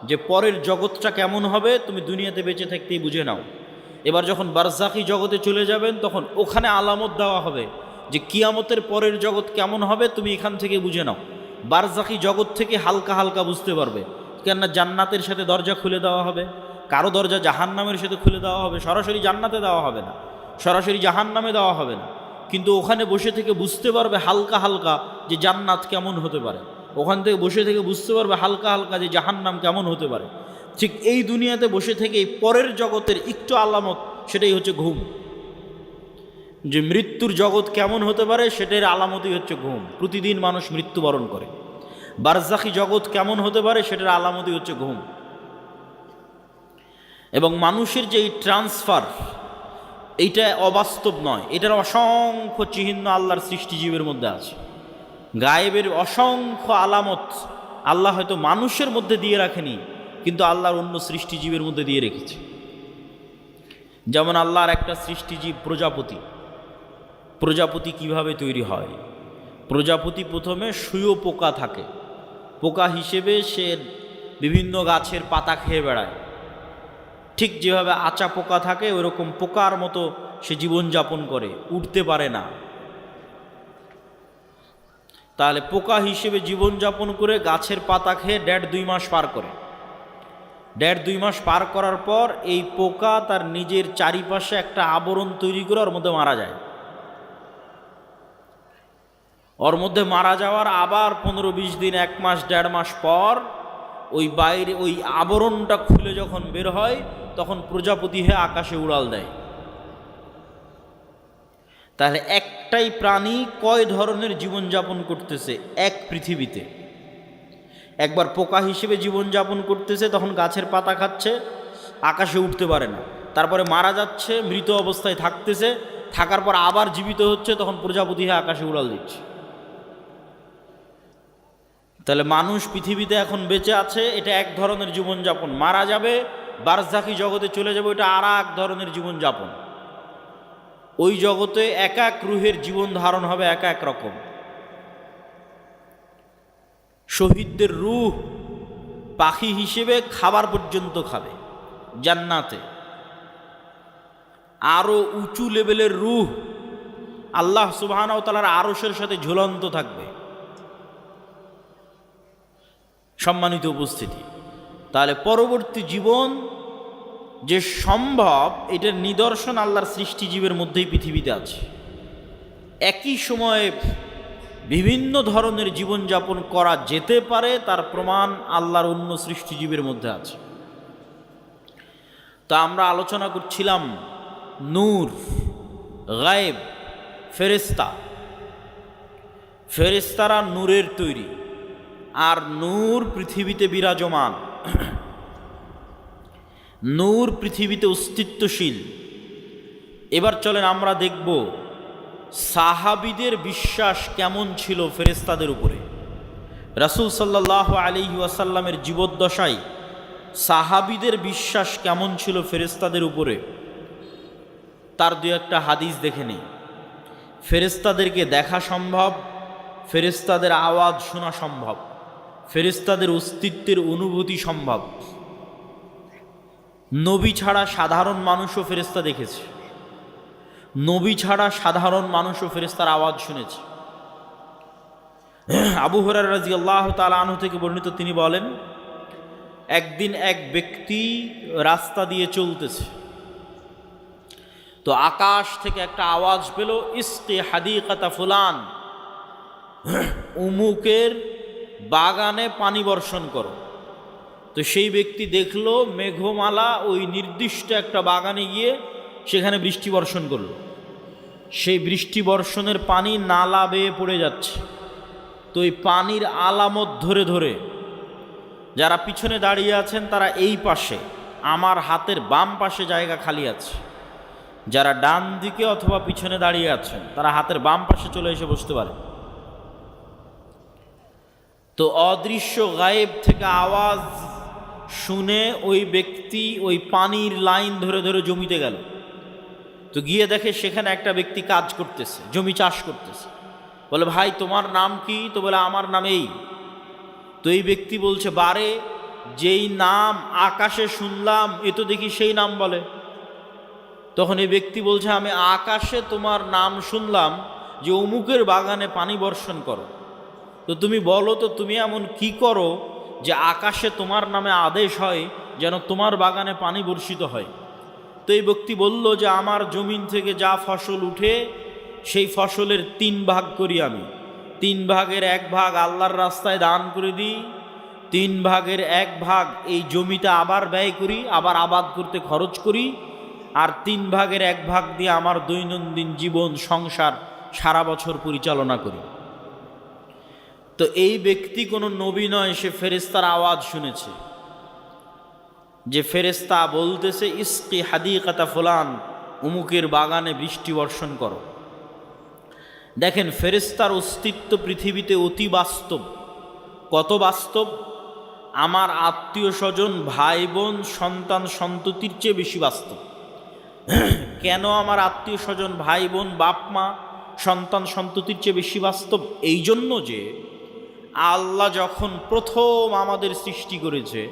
যে পরের জগৎটা কেমন হবে তুমি দুনিয়াতে বেঁচে থাকতেই বুঝে নাও। এবার যখন বারজাখি জগতে চলে যাবেন তখন ওখানে আলামত দেওয়া হবে যে কিয়ামতের পরের জগৎ কেমন হবে, তুমি এখান থেকে বুঝে নাও। বারজাখি জগৎ থেকে হালকা হালকা বুঝতে পারবে, কেননা জান্নাতের সাথে দরজা খুলে দেওয়া হবে, কারো দরজা জাহান্নামের সাথে খুলে দেওয়া হবে। সরাসরি জান্নাতে দেওয়া হবে না, সরাসরি জাহান্নামে দেওয়া হবে না, কিন্তু ওখানে বসে থেকে বুঝতে পারবে হালকা হালকা যে জান্নাত কেমন হতে পারে। ওখান থেকে বসে থেকে বুঝতে পারবে হালকা হালকা যে জাহান্নাম কেমন হতে পারে। ঠিক এই দুনিয়াতে বসে থেকে এই পরের জগতের একটু আলামত, সেটাই হচ্ছে ঘুম। যে মৃত্যুর জগৎ কেমন হতে পারে সেটার আলামতই হচ্ছে ঘুম। প্রতিদিন মানুষ মৃত্যুবরণ করে। বারজাখি জগৎ কেমন হতে পারে সেটার আলামতই হচ্ছে ঘুম। এবং মানুষের যে এই ট্রান্সফার, এইটা অবাস্তব নয়, এটার অসংখ্য চিহ্ন আল্লাহর সৃষ্টিজীবের মধ্যে আছে। গায়েবের অসংখ্য আলামত আল্লাহ হয়তো মানুষের মধ্যে দিয়ে রাখেনি, কিন্তু আল্লাহর অন্য সৃষ্টিজীবের মধ্যে দিয়ে রেখেছে। যেমন আল্লাহর একটা সৃষ্টিজীব প্রজাপতি। প্রজাপতি কিভাবে তৈরি হয়? প্রজাপতি প্রথমে শুঁয়ো পোকা থাকে, পোকা হিসেবে সে বিভিন্ন গাছের পাতা খেয়ে বেড়ায়। ঠিক যেভাবে আচা পোকা থাকে ওইরকম পোকার মতো সে জীবনযাপন করে, উঠতে পারে না। তাহলে পোকা হিসেবে জীবনযাপন করে গাছের পাতা খেয়ে 1.5-2 মাস পার করে। 1.5-2 মাস পার করার পর এই পোকা তার নিজের চারিপাশে একটা আবরণ তৈরি করে ওর মধ্যে মারা যায়। ওর মধ্যে মারা যাওয়ার আবার 15-20 দিন, 1 মাস, 1.5 মাস পর ওই বাইরে ওই আবরণটা খুলে যখন বের হয় তখন প্রজাপতি হয়ে আকাশে উড়াল দেয়। তাহলে একটাই প্রাণী কয় ধরনের জীবনযাপন করতেছে এক পৃথিবীতে? একবার পোকা হিসেবে জীবনযাপন করতেছে, তখন গাছের পাতা খাচ্ছে, আকাশে উঠতে পারে না, তারপরে মারা যাচ্ছে, মৃত অবস্থায় থাকতেছে, থাকার পর আবার জীবিত হচ্ছে, তখন প্রজাপতি হয়ে আকাশে উড়াল দিচ্ছে। তাহলে মানুষ পৃথিবীতে এখন বেঁচে আছে, এটা এক ধরনের জীবনযাপন। মারা যাবে, বারজাখী জগতে চলে যাব, এটা আর এক ধরনের জীবনযাপন। ওই জগতে এক এক রুহের জীবন ধারণ হবে এক এক রকম। শহীদদের রূহ পাখি হিসেবে খাবার পর্যন্ত খাবে জান্নাতে। আরো উঁচু লেভেলের রূহ আল্লাহ সুবহানাহু ওয়া তাআলার আরশের সাথে ঝুলন্ত থাকবে। সম্মানিত উপস্থিতি, তাহলে পরবর্তী জীবন যে সম্ভব, এটার নিদর্শন আল্লাহর সৃষ্টিজীবের মধ্যেই পৃথিবীতে আছে। একই সময়ে বিভিন্ন ধরনের জীবনযাপন করা যেতে পারে, তার প্রমাণ আল্লাহর অন্য সৃষ্টিজীবের মধ্যে আছে। তা আমরা আলোচনা করছিলাম নূর, গায়েব, ফেরেশতা। ফেরেশতারা নূরের তৈরি, আর নূর পৃথিবীতে বিরাজমান। নূর পৃথিবীতে অস্তিত্বশীল। এবার চলেন আমরা দেখব সাহাবীদের বিশ্বাস কেমন ছিল ফেরেশতাদের উপরে। রাসূল সাল্লাল্লাহু আলাইহি ওয়াসাল্লামের জীবদ্দশায় সাহাবীদের বিশ্বাস কেমন ছিল ফেরেশতাদের উপরে, তার দু একটা হাদিস দেখে নিই। ফেরেশতাদেরকে দেখা সম্ভব, ফেরেশতাদের আওয়াজ শোনা সম্ভব, ফেরেশতাদের অস্তিত্বের অনুভূতি সম্ভব। নবী ছাড়া সাধারণ মানুষও ফেরেশতা দেখেছে, নবী ছাড়া সাধারণ মানুষও ফেরেশতার আওয়াজ শুনেছে। আবু হুরায়রা রাদিয়াল্লাহু তাআলা আনহু থেকে বর্ণিত, তিনি বলেন, একদিন এক ব্যক্তি রাস্তা দিয়ে চলতেছে, তো আকাশ থেকে একটা আওয়াজ পেল, ইসকি হাদিকাতা ফুলান, উমুকের বাগানে পানি বর্ষণ করো। তো সেই ব্যক্তি দেখলো মেঘমালা ওই নির্দিষ্ট একটা বাগানে গিয়ে সেখানে বৃষ্টি বর্ষণ করলো। সেই বৃষ্টি বর্ষণের পানি নালা বেয়ে পড়ে যাচ্ছে। তো এই পানির আলামত ধরে ধরে যারা পিছনে দাঁড়িয়ে আছেন তারা এই পাশে, আমার হাতের বাম পাশে জায়গা খালি আছে, যারা ডান দিকে অথবা পিছনে দাঁড়িয়ে আছেন তারা হাতের বাম পাশে চলে এসে বসতে পারে। তো অদৃশ্য গায়েব থেকে আওয়াজ শুনে ওই ব্যক্তি ওই পানির লাইন ধরে ধরে জমিতে গেল। তো গিয়ে দেখে সেখানে একটা ব্যক্তি কাজ করতেছে, জমি চাষ করতেছে। বলে, ভাই তোমার নাম কি? তো বলে, আমার নাম এই। তো এই ব্যক্তি বলছে, বারে যেই নাম আকাশে শুনলাম এ তো দেখি সেই নাম বলে। তখন এই ব্যক্তি বলছে, আমি আকাশে তোমার নাম শুনলাম যে অমুকের বাগানে পানি বর্ষণ করো। তো তুমি বলো তো তুমি এমন কি করো যে আকাশে তোমার নামে আদেশ হয় যেন তোমার বাগানে পানি বর্ষিত হয়? তো এই ব্যক্তি বলল যে আমার জমিন থেকে যা ফসল উঠে সেই ফসলের 3 ভাগ করি আমি। 3 ভাগের 1 ভাগ আল্লাহর রাস্তায় দান করে দিই, 3 ভাগের 1 ভাগ এই জমিতে আবার ব্যয় করি, আবার আবাদ করতে খরচ করি, আর 3 ভাগের 1 ভাগ দিয়ে আমার দৈনন্দিন জীবন সংসার সারা বছর পরিচালনা করি। তো এই ব্যক্তি কোনো নবী নয়, সে ফেরেশতার আওয়াজ শুনেছে যে ফেরেশতা বলতেছে, ইসকি হাদিকাতা ফুলান, উমুকের বাগানে বৃষ্টি বর্ষণ করো। দেখেন, ফেরেশতার অস্তিত্ব পৃথিবীতে অতি বাস্তব। কত বাস্তব? আমার আত্মীয় স্বজন, ভাই বোন, সন্তান সন্ততির চেয়ে বেশি বাস্তব। কেন আমার আত্মীয় স্বজন, ভাই বোন, বাপ মা, সন্তান সন্ততির চেয়ে বেশি বাস্তব? এই জন্য যে আল্লাহ যখন প্রথম আমাদের সৃষ্টি করেছে,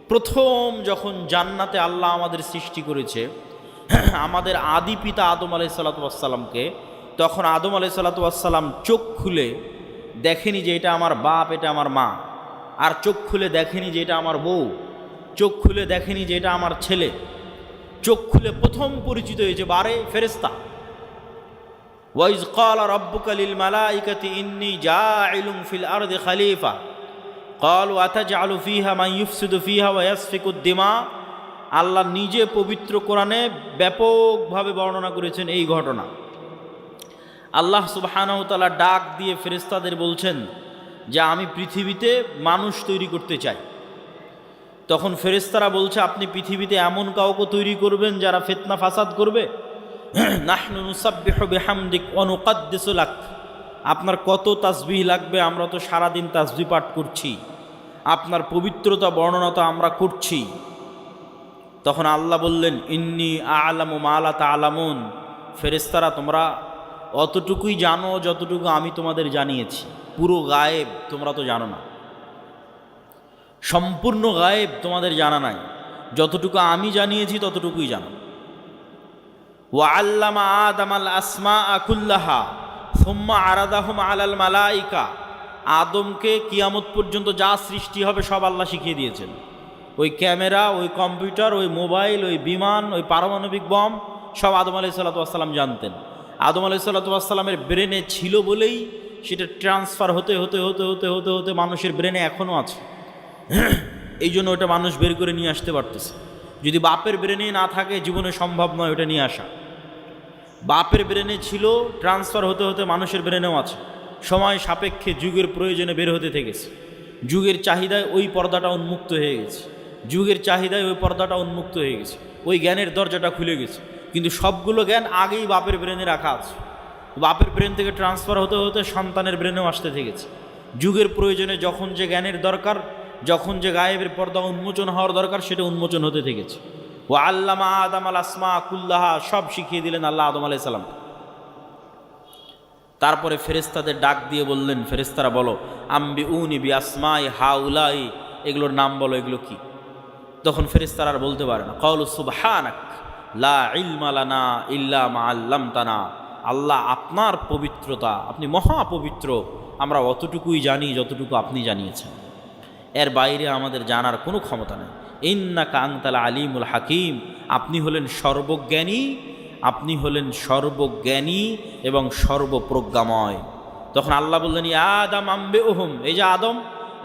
প্রথম যখন জান্নাতে আল্লাহ আমাদের সৃষ্টি করেছে আমাদের আদি পিতা আদম আলাইহিসসালাতু ওয়াসসালামকে, তখন আদম আলাইহিসসালাতু ওয়াসসালাম চোখ খুলে দেখেনি যে এটা আমার বাপ, এটা আমার মা, আর চোখ খুলে দেখেনি যে এটা আমার বউ, চোখ খুলে দেখেনি যে এটা আমার ছেলে। চোখ খুলে প্রথম পরিচিত হয়েছে বারে ফেরেশতা। ওয়াইজ ক্বালা রাব্বুকা লিল মালাইকাতি ইন্নী জাইলুন ফিল আরদি খলিফা ক্বালু আতাজআলু ফিহা মান ইউফসিদু ফিহা ওয়া ইয়াসফিকুদ দিমা। আল্লাহ নিজে পবিত্র কোরআনে ব্যাপকভাবে বর্ণনা করেছেন এই ঘটনা। আল্লাহ সুবহানাহু ওয়া তাআলা ডাক দিয়ে ফেরেশতাদের বলছেন যে আমি পৃথিবীতে মানুষ তৈরি করতে চাই। তখন ফেরেশতারা বলছে, আপনি পৃথিবীতে এমন কাউকে তৈরি করবেন যারা ফিতনা ফাসাদ করবে? নাহনু নুসাব্বিহু বিহামদিক ওয়া নুকদ্দিসু লাক। আপনার কত তাসবিহ লাগবে? আমরা তো সারাদিন তাসবিহ পাঠ করছি, আপনার পবিত্রতা বর্ণনা তো আমরা করছি। তখন আল্লাহ বললেন, ইন্নী আ'লামু মা লা তা'লামুন, ফেরেশতারা তোমরা অতটুকুই জানো যতটুকু আমি তোমাদের জানিয়েছি। পুরো গায়েব তোমরা তো জানো না, সম্পূর্ণ গায়েব তোমাদের জানা নাই, যতটুকু আমি জানিয়েছি ততটুকুই জানো। ওয়া আল্লামা আদামাল আসমাআ কুল্লাহা সুম্মা আরাদাহুম আলাল মালাইকা, আদমকে কিয়ামত পর্যন্ত যা সৃষ্টি হবে সব আল্লাহ শিখিয়ে দিয়েছেন। ওই ক্যামেরা, ওই কম্পিউটার, ওই মোবাইল, ওই বিমান, ওই পারমাণবিক বম সব আদম আলাইহিসসালাতু ওয়াসসালাম জানতেন। আদম আলাইহিসসালাতু ওয়াসসালামের ব্রেনে ছিল বলেই সেটা ট্রান্সফার হতে হতে হতে হতে হতে হতে মানুষের ব্রেনে এখনও আছে। এই জন্য ওটা মানুষ বের করে নিয়ে আসতে পারতেছে। যদি বাপের ব্রেনে না থাকে জীবনে সম্ভব নয় ওটা নিয়ে আসা। বাপের ব্রেনে ছিল, ট্রান্সফার হতে হতে মানুষের ব্রেনেও আছে। সময় সাপেক্ষে যুগের প্রয়োজনে বের হতে থেকেছে। যুগের চাহিদায় ওই পর্দাটা উন্মুক্ত হয়ে গেছে, যুগের চাহিদায় ওই পর্দাটা উন্মুক্ত হয়ে গেছে, ওই জ্ঞানের দরজাটা খুলে গেছে। কিন্তু সবগুলো জ্ঞান আগেই বাপের ব্রেনে রাখা আছে। বাপের ব্রেন থেকে ট্রান্সফার হতে হতে সন্তানের ব্রেনেও আসতে থেকেছে। যুগের প্রয়োজনে যখন যে জ্ঞানের দরকার, যখন যে গায়েবের পর্দা উন্মোচন হওয়ার দরকার, সেটা উন্মোচন হতে থেকেছে। ও আল্লামা আদামাল আসমা কুল্লাহা, সব শিখিয়ে দিলেন আল্লাহ আদম আলাইহিস সালাম। তারপরে ফেরেশতাদের ডাক দিয়ে বললেন, ফেরেশতারা বলো, আম্বিউনি বি আসমাই হাউলাই, এগুলোর নাম বলো, এগুলো কি? তখন ফেরেশতারা আর বলতে পারে না। ক্বালু সুবহানাক লা ইলমা লানা ইল্লা মা আল্লামতানা, আল্লাহ আপনার পবিত্রতা, আপনি মহাপবিত্র, আমরা অতটুকুই জানি যতটুকু আপনি জানিয়েছেন, এর বাইরে আমাদের জানার কোনো ক্ষমতা নেই। ইন্নাকা আনতাল আলিমুল হাকিম, আপনি হলেন সর্বজ্ঞানী, আপনি হলেন সর্বজ্ঞানী এবং সর্বপ্রজ্ঞাময়। তখন আল্লাহ বললেন, ইয়া আদম আম্বিউহুম, এই যে আদম,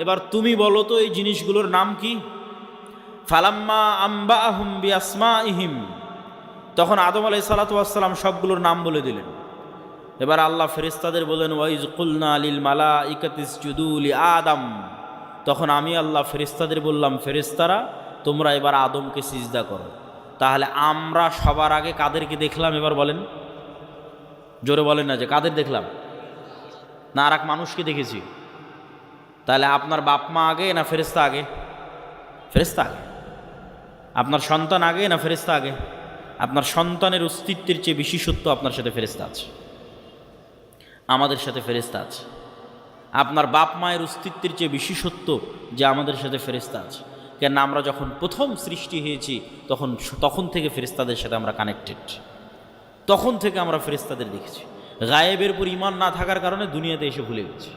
এবার তুমি বলো তো এই জিনিসগুলোর নাম কি? ফালাম্মা আম্বাআহুম বিআসমাইহিম, তখন আদম আলাইহিস সালাতু ওয়াস সালাম সবগুলোর নাম বলে দিলেন। এবার আল্লাহ ফেরেশতাদের বলেন, ওয়াইজ কুলনা লিল মালাইকাতি ইসজুদু লি আদম, তখন আমি আল্লাহ ফেরেশতাদের বললাম, ফেরেশতারা তোমরা এবার আদমকে সিজদা করো। তাহলে আমরা সবার আগে কাদেরকে দেখলাম এবার বলেন? জোরে বলেন না যে কাদের দেখলাম? না আর এক মানুষকে দেখেছি। তাহলে আপনার বাপ মা আগে না ফেরেশতা আগে? ফেরেশতা আগে। আপনার সন্তান আগে না ফেরেশতা আগে? আপনার সন্তানের অস্তিত্বের চেয়ে বিশেষত্ব আপনার সাথে ফেরেশতা আছে, আমাদের সাথে ফেরেশতা আছে। আপনার বাপ মায়ের অস্তিত্বের চেয়ে বিশেষত্ব যে আমাদের সাথে ফেরেশতা আছে। কেন আমরা যখন প্রথম সৃষ্টি হয়েছি তখন থেকে ফেরেশতাদের সাথে আমরা কানেক্টেড, তখন থেকে আমরা ফেরেশতাদের দেখেছি। গায়েবের উপর ঈমান না থাকার কারণে দুনিয়াতে এসে ভুলে গেছি।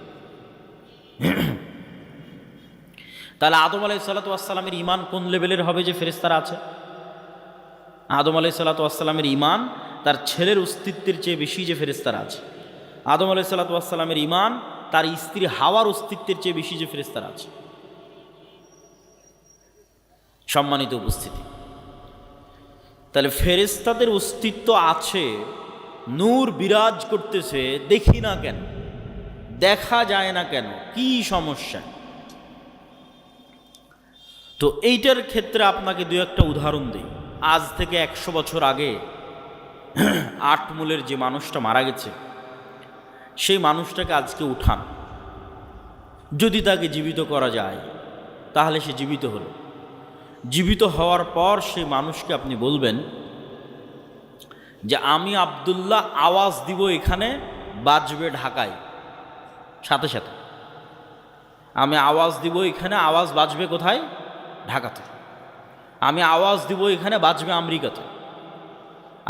তাহলে আদম আলাইহিস সালাতু ওয়াস সালামের ঈমান কোন লেভেলের হবে যে ফেরেশতারা আছে? আদম আলাইহিস সালাতু ওয়াস সালামের ঈমান তার ছেলের অস্তিত্বের চেয়ে বেশি যে ফেরেশতারা আছে। আদম আলাইহিস সালাতু ওয়াস সালামের ঈমান তার স্ত্রী হাওয়ার অস্তিত্বের চেয়ে বেশি যে ফেরেশতারা আছে। সম্মানিত উপস্থিতি, তাহলে ফেরেশতাদের অস্তিত্ব আছে, নূর বিরাজ করতেছে, দেখি না কেন, দেখা যায় না কেন, কি সমস্যা? তো এইটার ক্ষেত্রে আপনাকে দু একটা উদাহরণ দিই। আজ থেকে 100 বছর আগে আটমূলের যে মানুষটা মারা গেছে, সেই মানুষটাকে আজকে উঠান, যদি তাকে জীবিত করা যায় তাহলে সে জীবিত হলো। জীবিত হওয়ার পর সেই মানুষকে আপনি বলবেন যে আমি আব্দুল্লাহ আওয়াজ দিব, এখানে বাজবে ঢাকায়, সাথে সাথে আমি আওয়াজ দিব, এখানে আওয়াজ বাজবে কোথায়? ঢাকাতে। আমি আওয়াজ দিব, এখানে বাজবে আমেরিকাতে।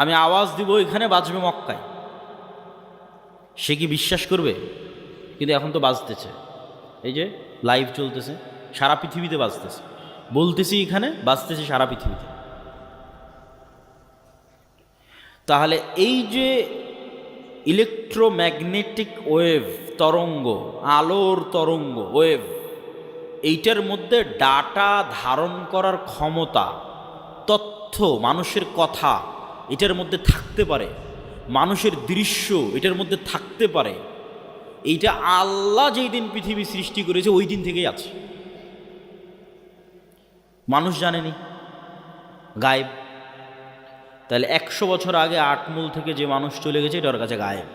আমি আওয়াজ দিব, এখানে বাজবে মক্কায়। সে কি বিশ্বাস করবে? কিন্তু এখন তো বাজতেছে, এই যে লাইভ চলতেছে, সারা পৃথিবীতে বাজতেছে, বলতেছি এখানে, বাজতেছে সারা পৃথিবীতে। তাহলে এই যে ইলেকট্রোম্যাগনেটিক ওয়েভ, তরঙ্গ, আলোর তরঙ্গ ওয়েভ, এইটার মধ্যে ডাটা ধারণ করার ক্ষমতা, তথ্য, মানুষের কথা এটার মধ্যে থাকতে পারে, মানুষের দৃশ্য এটার মধ্যে থাকতে পারে। এইটা আল্লাহ যেই দিন পৃথিবী সৃষ্টি করেছে ওই দিন থেকেই আছে, মানুষ জানেনি, গায়েব। তাহলে 100 বছর আগে আটমূল থেকে যে মানুষ চলে গেছে এটার কাছে গায়েব।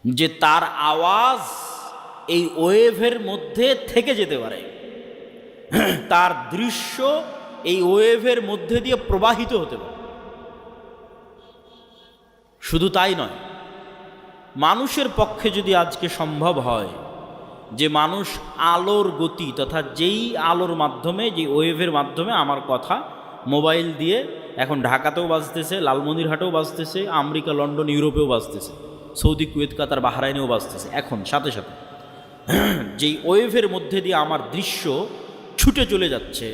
যে তার আওয়াজ এই ওয়েভের মধ্যে থেকে যেতে পারে, তার দৃশ্য এই ওয়েভের মধ্যে দিয়ে প্রবাহিত হতে পারে। শুধু তাই নয়, মানুষের পক্ষে যদি আজকে সম্ভব হয় যে মানুষ আলোর গতি তথা যেই আলোর মাধ্যমে, যে ওয়েভের মাধ্যমে আমার কথা মোবাইল দিয়ে এখন ঢাকাতেও বাজতেছে, লালমনিরহাটেও বাজতেছে, আমেরিকা, লন্ডন, ইউরোপেও বাজতেছে, সৌদি, কুয়েত, কাতার, বাহরাইনেও বাজতেছে, এখন সাথে সাথে যেই ওয়েভের মধ্যে দিয়ে আমার দৃশ্য ছুটে চলে যাচ্ছে,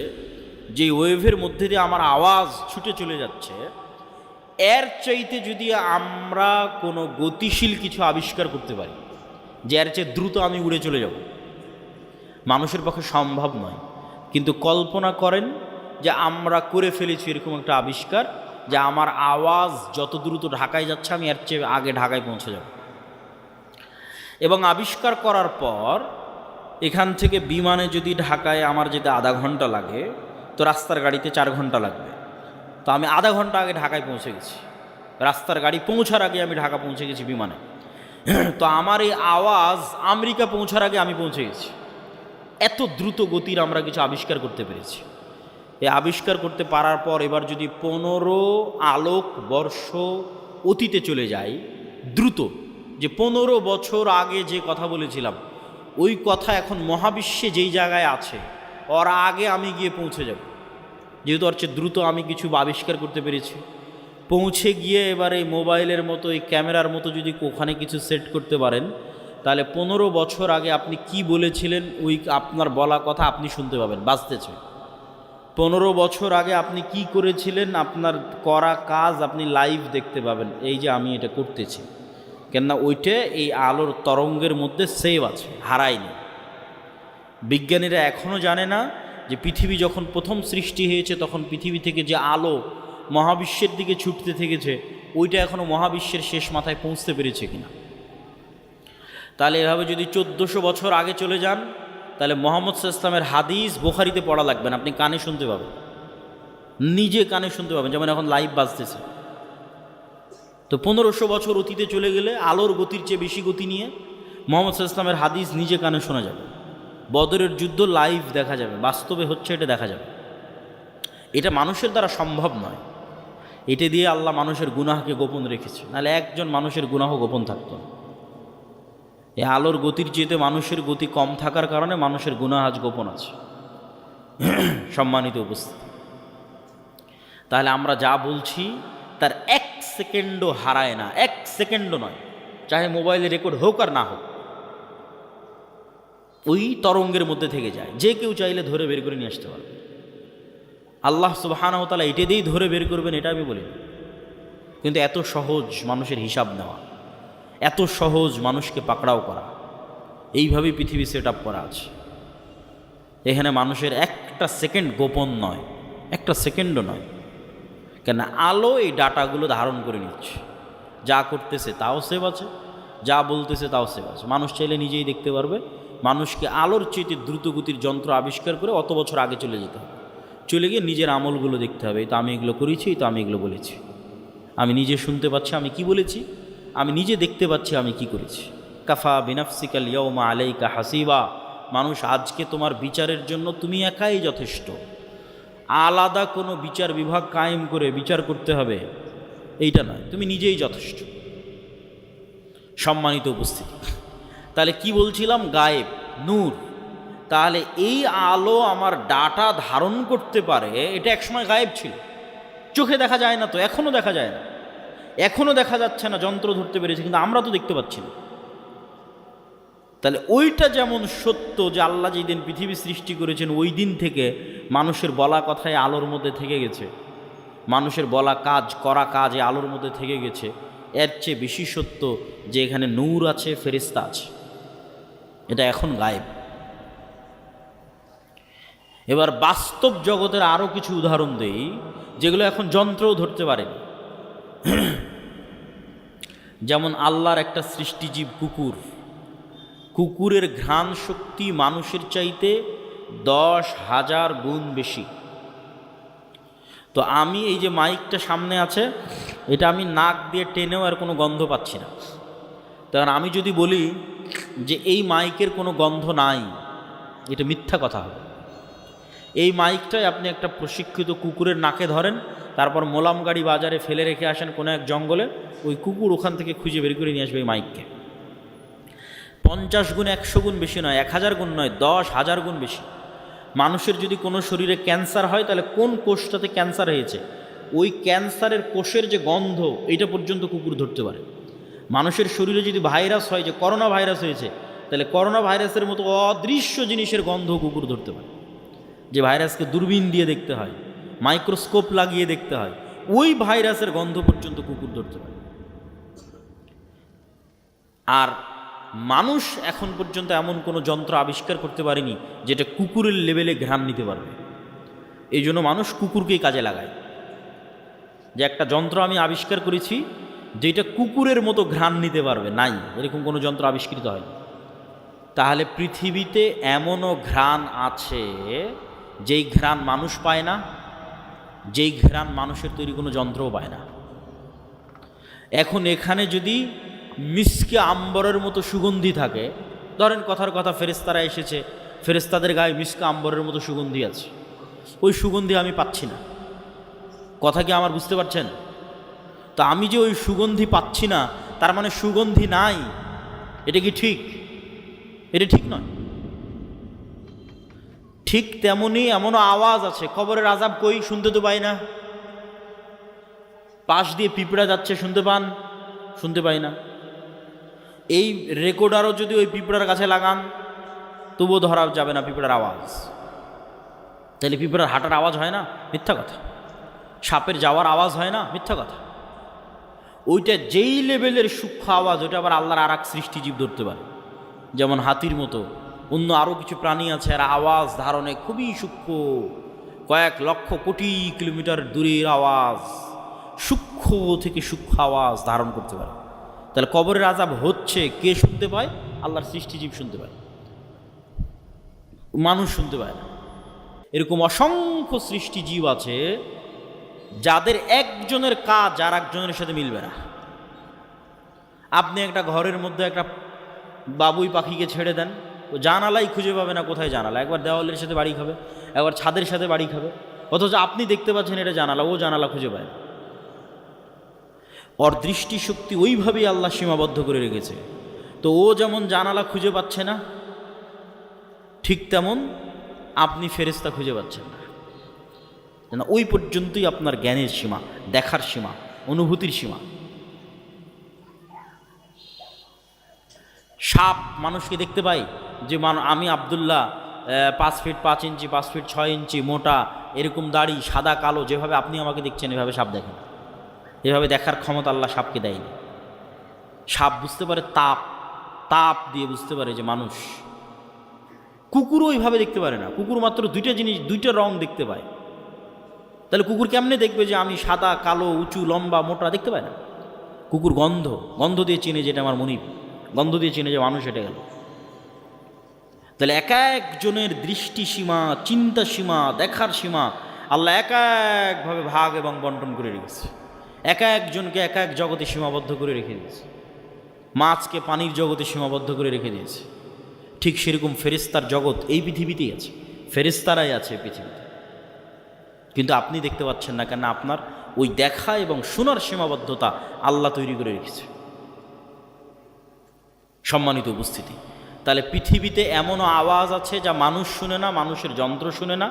যেই ওয়েভের মধ্যে দিয়ে আমার আওয়াজ ছুটে চলে যাচ্ছে, এর চাইতে যদি আমরা কোনো গতিশীল কিছু আবিষ্কার করতে পারি যে এর চেয়ে দ্রুত আমি উড়ে চলে যাব, মানুষের পক্ষে সম্ভব নয়। কিন্তু কল্পনা করেন যে আমরা করে ফেলেছি এরকম একটা আবিষ্কার যে আমার আওয়াজ যত দ্রুত ঢাকায় যাচ্ছে আমি এর চেয়ে আগে ঢাকায় পৌঁছে যাব। এবং আবিষ্কার করার পর এখান থেকে বিমানে যদি ঢাকায় আমার যেতে আধা ঘন্টা লাগে, তো রাস্তার গাড়িতে 4 ঘন্টা লাগবে। তো আমি আধা ঘন্টা আগে ঢাকায় পৌঁছে গেছি, রাস্তার গাড়ি পৌঁছার আগে আমি ঢাকা পৌঁছে গেছি বিমানে। তো আমার এই আওয়াজ আমেরিকা পৌঁছার আগে আমি পৌঁছে গেছি। এত দ্রুত গতির আমরা কিছু আবিষ্কার করতে পেরেছি। এই আবিষ্কার করতে পারার পর এবার যদি 15 আলোক বর্ষ অতীতে চলে যাই দ্রুত, যে 15 বছর আগে যে কথা বলেছিলাম ওই কথা এখন মহাবিশ্বে যেই জায়গায় আছে ওর আগে আমি গিয়ে পৌঁছে যাব, যেহেতু ওর চেয়ে দ্রুত আমি কিছু আবিষ্কার করতে পেরেছি। পৌঁছে গিয়ে এবার এই মোবাইলের মতো, এই ক্যামেরার মতো যদি ওখানে কিছু সেট করতে পারেন, তাহলে 15 বছর আগে আপনি কি বলেছিলেন ওই আপনার বলা কথা আপনি শুনতে পাবেন, বাজতেছে। 15 বছর আগে আপনি কি করেছিলেন, আপনার করা কাজ আপনি লাইভ দেখতে পাবেন, এই যে আমি এটা করতেছি, কেননা ওইটা এই আলোর তরঙ্গের মধ্যে সেভ আছে, হারায়নি। বিজ্ঞানীরা এখনও জানে না যে পৃথিবী যখন প্রথম সৃষ্টি হয়েছে তখন পৃথিবী থেকে যে আলো মহাবিশ্বের দিকে ছুটতে থেকেছে ওইটা এখনও মহাবিশ্বের শেষ মাথায় পৌঁছতে পেরেছে কিনা। তাহলে এভাবে যদি 1400 বছর আগে চলে যান, তাহলে মুহাম্মদ সাল্লাল্লাহু আলাইহি ওয়াসাল্লামের হাদিস বুখারীতে পড়া লাগবে না, আপনি কানে শুনতে পাবেন, নিজে কানে শুনতে পাবেন, যেমন এখন লাইভ বাজতেছে। তো 1500 বছর অতীতে চলে গেলে আলোর গতির চেয়ে বেশি গতি নিয়ে মুহাম্মদ সাল্লাল্লাহু আলাইহি ওয়াসাল্লামের হাদিস নিজে কানে শোনা যাবে, বদরের যুদ্ধ লাইভ দেখা যাবে, বাস্তবে হচ্ছে এটা দেখা যাবে। এটা মানুষের দ্বারা সম্ভব নয়, এটা দিয়ে আল্লাহ মানুষের গুনাহকে গোপন রেখেছে, নাহলে একজন মানুষের গুনাহ গোপন থাকতো না। এই আলোর গতির চেয়ে মানুষের গতি কম থাকার কারণে মানুষের গুনাহ আজ গোপন আছে। সম্মানিত উপস্থিতি, তাহলে আমরা যা বলছি তার 1 সেকেন্ডও হারায় না, 1 সেকেন্ডও নয়, চাহে মোবাইলে রেকর্ড হোক আর না হোক, ওই তরঙ্গের মধ্যে থেকে যায়, যে কেউ চাইলে ধরে বের করে নিয়ে আসতে পারবে। আল্লাহ সুবহানাহু ওয়া তাআলা এটা দিয়েই ধরে বের করবেন এটা আমি বলি, কিন্তু এত সহজ মানুষের হিসাব নেওয়া, এত সহজ মানুষকে পাকড়াও করা, এইভাবেই পৃথিবী সেট আপ করা আছে। এখানে মানুষের একটা সেকেন্ড গোপন নয়, একটা সেকেন্ডও নয়, কেন আলো এই ডাটাগুলো ধারণ করে নিচ্ছে, যা করতেছে তাও সেভ আছে, যা বলতেছে তাও সেভ আছে। মানুষ চাইলে নিজেই দেখতে পারবে, মানুষকে আলোর চেয়ে দ্রুতগতির যন্ত্র আবিষ্কার করে অত বছর আগে চলে যেতে হবে, চলে গিয়ে নিজের আমলগুলো দেখতে হবে, এই তো আমি এগুলো করেছি, এই তো আমি এগুলো বলেছি, আমি নিজে শুনতে পাচ্ছি আমি কি বলেছি, আমি নিজে দেখতে পাচ্ছি আমি কি করেছি। কাফা বিনাফসিকাল ইয়াউমা আলাইকা হাসিবা, মানুষ আজকে তোমার বিচারের জন্য তুমি একাই যথেষ্ট, আলাদা কোনো বিচার বিভাগ কায়েম করে বিচার করতে হবে এইটা নয়, তুমি নিজেই যথেষ্ট। সম্মানিত উপস্থিতি, তাহলে কি বলছিলাম, গায়েব, নূর। তাহলে এই আলো আমার ডাটা ধারণ করতে পারে, এটা একসময় গায়েব ছিল, চোখে দেখা যায় না, তো এখনও দেখা যায় না, এখনও দেখা যাচ্ছে না, যন্ত্র ধরতে পেরেছে কিন্তু আমরা তো দেখতে পাচ্ছি না। তাহলে ওইটা যেমন সত্য যে আল্লাহ যেই দিন পৃথিবী সৃষ্টি করেছেন ওই দিন থেকে মানুষের বলা কথায় আলোর মধ্যে থেকে গেছে, মানুষের বলা কাজ করা কাজ এই আলোর মধ্যে থেকে গেছে, এর চেয়ে বেশি সত্য যে এখানে নূর আছে, ফেরেশতা আছে, এটা এখন গায়েব। এবার বাস্তব জগতের আরও কিছু উদাহরণ দেই যেগুলো এখন যন্ত্রও ধরতে পারেনি। যেমন আল্লাহর একটা সৃষ্টিজীব কুকুর, কুকুরের ঘ্রাণ শক্তি মানুষের চাইতে 10,000 গুণ বেশি। তো আমি এই যে মাইকটা সামনে আছে এটা আমি নাক দিয়ে টেনেও আর কোনো গন্ধ পাচ্ছি না, তখন আমি যদি বলি যে এই মাইকের কোনো গন্ধ নাই, এটা মিথ্যা কথা হবে। এই মাইকটাই আপনি একটা প্রশিক্ষিত কুকুরের নাকে ধরেন, তারপর মোলাম গাড়ি বাজারে ফেলে রেখে আসেন কোনো এক জঙ্গলে, ওই কুকুর ওখান থেকে খুঁজে বের করে নিয়ে আসবে এই মাইককে। 50 গুণ 100 গুণ বেশি নয়, 1000 গুণ নয়, 10,000 গুণ বেশি। মানুষের যদি কোনো শরীরে ক্যান্সার হয়, তাহলে কোন কোষটাতে ক্যান্সার হয়েছে ওই ক্যান্সারের কোষের যে গন্ধ, এটা পর্যন্ত কুকুর ধরতে পারে। মানুষের শরীরে যদি ভাইরাস হয়, যে করোনা ভাইরাস হয়েছে, তাহলে করোনা ভাইরাসের মতো অদৃশ্য জিনিসের গন্ধ কুকুর ধরতে পারে। যে ভাইরাসকে দূরবীন দিয়ে দেখতে হয়, মাইক্রোস্কোপ লাগিয়ে দেখতে হয়, ওই ভাইরাসের গন্ধ পর্যন্ত কুকুর ধরতে পারে। আর মানুষ এখন পর্যন্ত এমন কোনো যন্ত্র আবিষ্কার করতে পারেনি যেটা কুকুরের লেভেলে ঘ্রাণ নিতে পারবে। এই জন্য মানুষ কুকুরকেই কাজে লাগায়, যে একটা যন্ত্র আমি আবিষ্কার করেছি যেটা কুকুরের মতো ঘ্রাণ নিতে পারবে, নাই, এরকম কোনো যন্ত্র আবিষ্কৃত হয়নি। তাহলে পৃথিবীতে এমনও ঘ্রাণ আছে যেই ঘ্রাণ মানুষ পায় না, যেই ঘ্রাণ মানুষের তৈরি কোনো যন্ত্রও পায় না। এখন এখানে যদি মিসকে আম্বরের মতো সুগন্ধি থাকে, ধরেন কথার কথা ফেরেশতারা এসেছে, ফেরেশতাদের গায়ে মিসকে আম্বরের মতো সুগন্ধি আছে, ওই সুগন্ধি আমি পাচ্ছি না। কথা কি আমার বুঝতে পারছেন? তো আমি যে ওই সুগন্ধি পাচ্ছি না, তার মানে সুগন্ধি নাই, এটা কি ঠিক? এটা ঠিক নয়। ঠিক তেমনি এমনও আওয়াজ আছে, কবরের আযাব কই, শুনতে তো পাই না। পাশ দিয়ে পিঁপড়া যাচ্ছে, শুনতে পান? শুনতে পাই না। এই রেকর্ডারও যদি ওই পিঁপড়ার কাছে লাগান, তবুও ধরা যাবে না পিঁপড়ার আওয়াজ। তাহলে পিঁপড়ার হাঁটার আওয়াজ হয় না? মিথ্যা কথা। সাপের যাওয়ার আওয়াজ হয় না? মিথ্যা কথা। ওইটা যেই লেভেলের সূক্ষ্ম আওয়াজ, ওইটা আবার আল্লাহর আর এক সৃষ্টিজীব ধরতে পারে। যেমন হাতির মতো অন্য আরও কিছু প্রাণী আছে, আর আওয়াজ ধারণে খুবই সূক্ষ্ম, কয়েক লক্ষ কোটি কিলোমিটার দূরের আওয়াজ, সূক্ষ্ম থেকে সূক্ষ্ম আওয়াজ ধারণ করতে পারে। তাহলে কবরের আযাব হচ্ছে, কে শুনতে পায়? আল্লাহর সৃষ্টিজীব শুনতে পায়, মানুষ শুনতে পায় না। এরকম অসংখ্য সৃষ্টিজীব আছে যাদের একজনের কাজ আর একজনের সাথে মিলবে না। আপনি একটা ঘরের মধ্যে একটা বাবুই পাখিকে ছেড়ে দেন, ও জানালাই খুঁজে পাবে না কোথায় জানালা। একবার দেওয়ালের সাথে বাড়ি খাবে, একবার ছাদের সাথে বাড়ি খাবে, অথচ আপনি দেখতে পাচ্ছেন এটা জানালা, ও জানালা খুঁজে পায় না। ওর দৃষ্টিশক্তি ওইভাবেই আল্লাহ সীমাবদ্ধ করে রেখেছে। তো ও যেমন জানালা খুঁজে পাচ্ছে না, ঠিক তেমন আপনি ফেরেশতা খুঁজে পাচ্ছেন না। ওই পর্যন্তই আপনার জ্ঞানের সীমা, দেখার সীমা, অনুভূতির সীমা। সাপ মানুষকে দেখতে পাই, যে আমি আব্দুল্লাহ 5 ফিট 5 ইঞ্চি, 5 ফিট 6 ইঞ্চি মোটা, এরকম দাড়ি, সাদা কালো, যেভাবে আপনি আমাকে দেখছেন এভাবে সাপ দেখেন। এভাবে দেখার ক্ষমতা আল্লাহ সাপকে দেয়নি। সাপ বুঝতে পারে তাপ, তাপ দিয়ে বুঝতে পারে যে মানুষ। কুকুরও ওইভাবে দেখতে পারে না। কুকুর মাত্র দুইটা জিনিস, দুইটা রং দেখতে পায়। তাহলে কুকুর কেমনে দেখবে যে আমি সাদা কালো, উঁচু লম্বা মোটা? দেখতে পায় না। কুকুর গন্ধ, গন্ধ দিয়ে চিনে যেটা আমার মনিব, গন্ধ দিয়ে চিনে যে মানুষ এটা গেল। তাহলে এক একজনের দৃষ্টি সীমা, চিন্তা সীমা, দেখার সীমা আল্লাহ এক একভাবে ভাগ এবং বন্টন করে রেখেছে। এক একজনকে এক এক জগতে সীমাবদ্ধ করে রেখে দিয়েছে। মাছকে পানির জগতে সীমাবদ্ধ করে রেখে দিয়েছে। ঠিক সেরকম ফেরেশতার জগৎ এই পৃথিবীতেই আছে, ফেরেশতারাই আছে পৃথিবীতে। কিন্তু আপনি দেখতে পাচ্ছেন না কেন? আপনার ওই দেখা এবং শোনার সীমাবদ্ধতা আল্লাহ তৈরি করে রেখেছে। সম্মানিত উপস্থিতি, তাহলে পৃথিবীতে এমনও আওয়াজ আছে যা মানুষ শুনে না, মানুষের যন্ত্র শুনে না।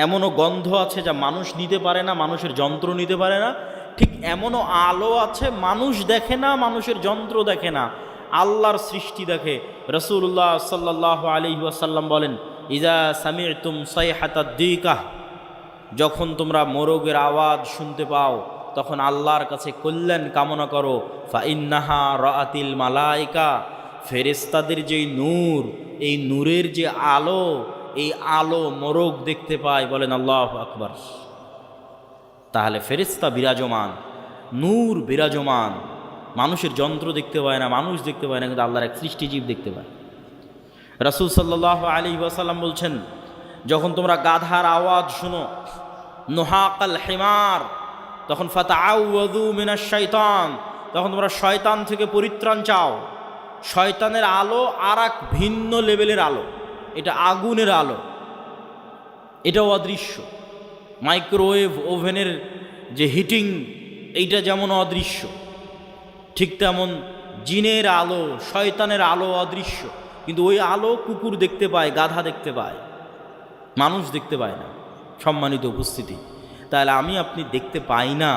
এমনও গন্ধ আছে যা মানুষ নিতে পারে না, মানুষের যন্ত্র নিতে পারে না। ঠিক এমনও আলো আছে মানুষ দেখে না, মানুষের যন্ত্র দেখে না, আল্লাহর সৃষ্টি দেখে। রাসূলুল্লাহ সাল্লাল্লাহু আলাইহি ওয়াসাল্লাম বলেন, ইজা সামি'তুম সাইহাতাদ দিকাহ, যখন তোমরা মোরগের আওয়াজ শুনতে পাও তখন আল্লাহর কাছে কল্যাণ কামনা করো। ফা ইন্নাহা রাআতিল মালাইকা, ফেরেশতাদের যেই নূর, এই নূরের যে আলো, এই আলো মোরগ দেখতে পায়। বলেন আল্লাহু আকবার। তাহলে ফেরেশতা বিরাজমান, নূর বিরাজমান। মানুষের যন্ত্র দেখতে পায় না, মানুষ দেখতে পায় না, কিন্তু আল্লাহর এক সৃষ্টিজীব দেখতে পায়। রাসূল সাল্লাল্লাহু আলাইহি ওয়াসাল্লাম বলছেন, যখন তোমরা গাধার আওয়াজ শুনো, নুহাকাল হিমার, তখন ফাতাআউযু মিনাশ শাইতান, তখন তোমরা শয়তান থেকে পরিত্রাণ চাও। শয়তানের আলো আর এক ভিন্ন লেভেলের আলো, এটা আগুনের আলো। এটাও অদৃশ্য। মাইক্রোওয়েভ ওভেনের যে হিটিং, এইটা যেমন অদৃশ্য, ঠিক তেমন জিনের আলো, শয়তানের আলো অদৃশ্য, কিন্তু ওই আলো কুকুর দেখতে পায়, গাধা দেখতে পায়, মানুষ দেখতে পায় না। সম্মানিত উপস্থিতি, তাহলে আমি আপনি দেখতে পাই না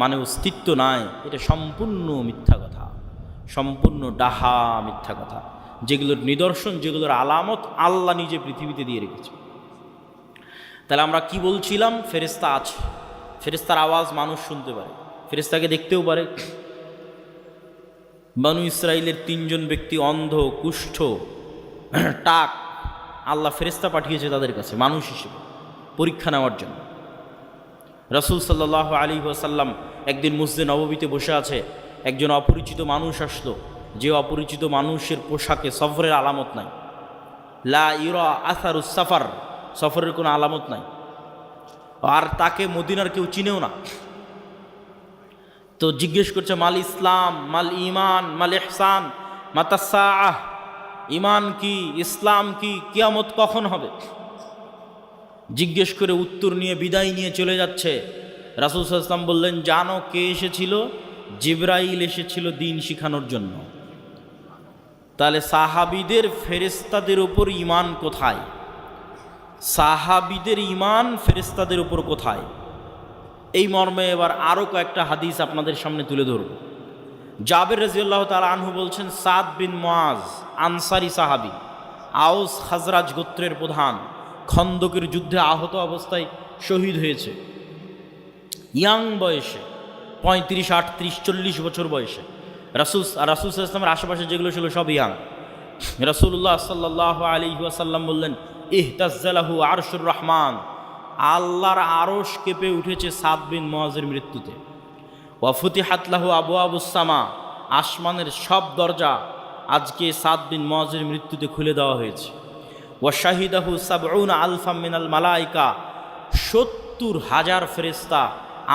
মানে অস্তিত্ব নাই, এটা সম্পূর্ণ মিথ্যা কথা, সম্পূর্ণ ডাহা মিথ্যা কথা। যেগুলোর নিদর্শন, যেগুলোর আলামত আল্লাহ নিজে পৃথিবীতে দিয়ে রেখেছে। তাহলে আমরা কি বলছিলাম? ফেরেশতা আছে, ফেরেশতার আওয়াজ মানুষ শুনতে পারে, ফেরেশতাকে দেখতেও পারে। বনু ইসরাইলের 3 জন ব্যক্তি অন্ধ, কুষ্ঠ, টাক, আল্লাহ ফেরেশতা পাঠিয়েছে তাদের কাছে মানুষ হিসেবে পরীক্ষা নেওয়ার জন্য। রাসূল সাল্লাল্লাহু আলাইহি ওয়াসাল্লাম একদিন মসজিদে নববীতে বসে আছে, একজন অপরিচিত মানুষ আসলো, যে অপরিচিত মানুষের পোশাকে সফরের আলামত নাই, লা ইউরা আসারুস সাফার, সফরের কোনো আলামত নাই, আর তাকে মদিনার কেউ চিনেও না। তো জিজ্ঞেস করছে, মাল ইসলাম, মাল ইমান, মাল ইহসান, মাতাসাআহ, ইমান কি, ইসলাম কি, কিয়ামত কখন হবে? জিজ্ঞেস করে উত্তর নিয়ে বিদায় নিয়ে চলে যাচ্ছে। রাসূল সাল্লাল্লাহু আলাইহি ওয়াসাল্লাম বললেন, জানো কে এসেছিল? জিবরাইল এসেছিল দিন শিখানোর জন্য। তাহলে সাহাবীদের ফেরেশতাদের উপর ঈমান কোথায়? সাহাবীদের ঈমান ফেরেশতাদের উপর কোথায়? এই মর্মে এবার আরও কয়েকটা হাদিস আপনাদের সামনে তুলে ধরব। জাবের রাদিয়াল্লাহু তাআলা আনহু বলছেন, সাদ বিন মুআজ আনসারী সাহাবী, আউস খাজরাজ গোত্রের প্রধান, খন্দকের যুদ্ধে আহত অবস্থায় শহীদ হয়েছে, ইয়াং বয়সে, 35, 38, 40 বছর বয়সে। রাসূল সাল্লাল্লাহু আলাইহি ওয়াসাল্লামের আশেপাশে যেগুলো ছিল সব ইয়াং। রাসূলুল্লাহ সাল্লাল্লাহু আলাইহি ওয়াসাল্লাম বললেন, ইহতাজ্জালাহু আরশুর রহমান, আল্লাহর আরশ কেঁপে উঠেছে সাদ বিন মুআজের মৃত্যুতে। ওয়া ফুতিহাত লাহু আবওয়াবুস সামা, আসমানের সব দরজা আজকে সাদ বিন মুআজের মৃত্যুতে খুলে দেওয়া হয়েছে। ওয়া শাহিদাহু ৭০ আলফাম মিনাল মালাইকা, ৭০,০০০ ফেরেশতা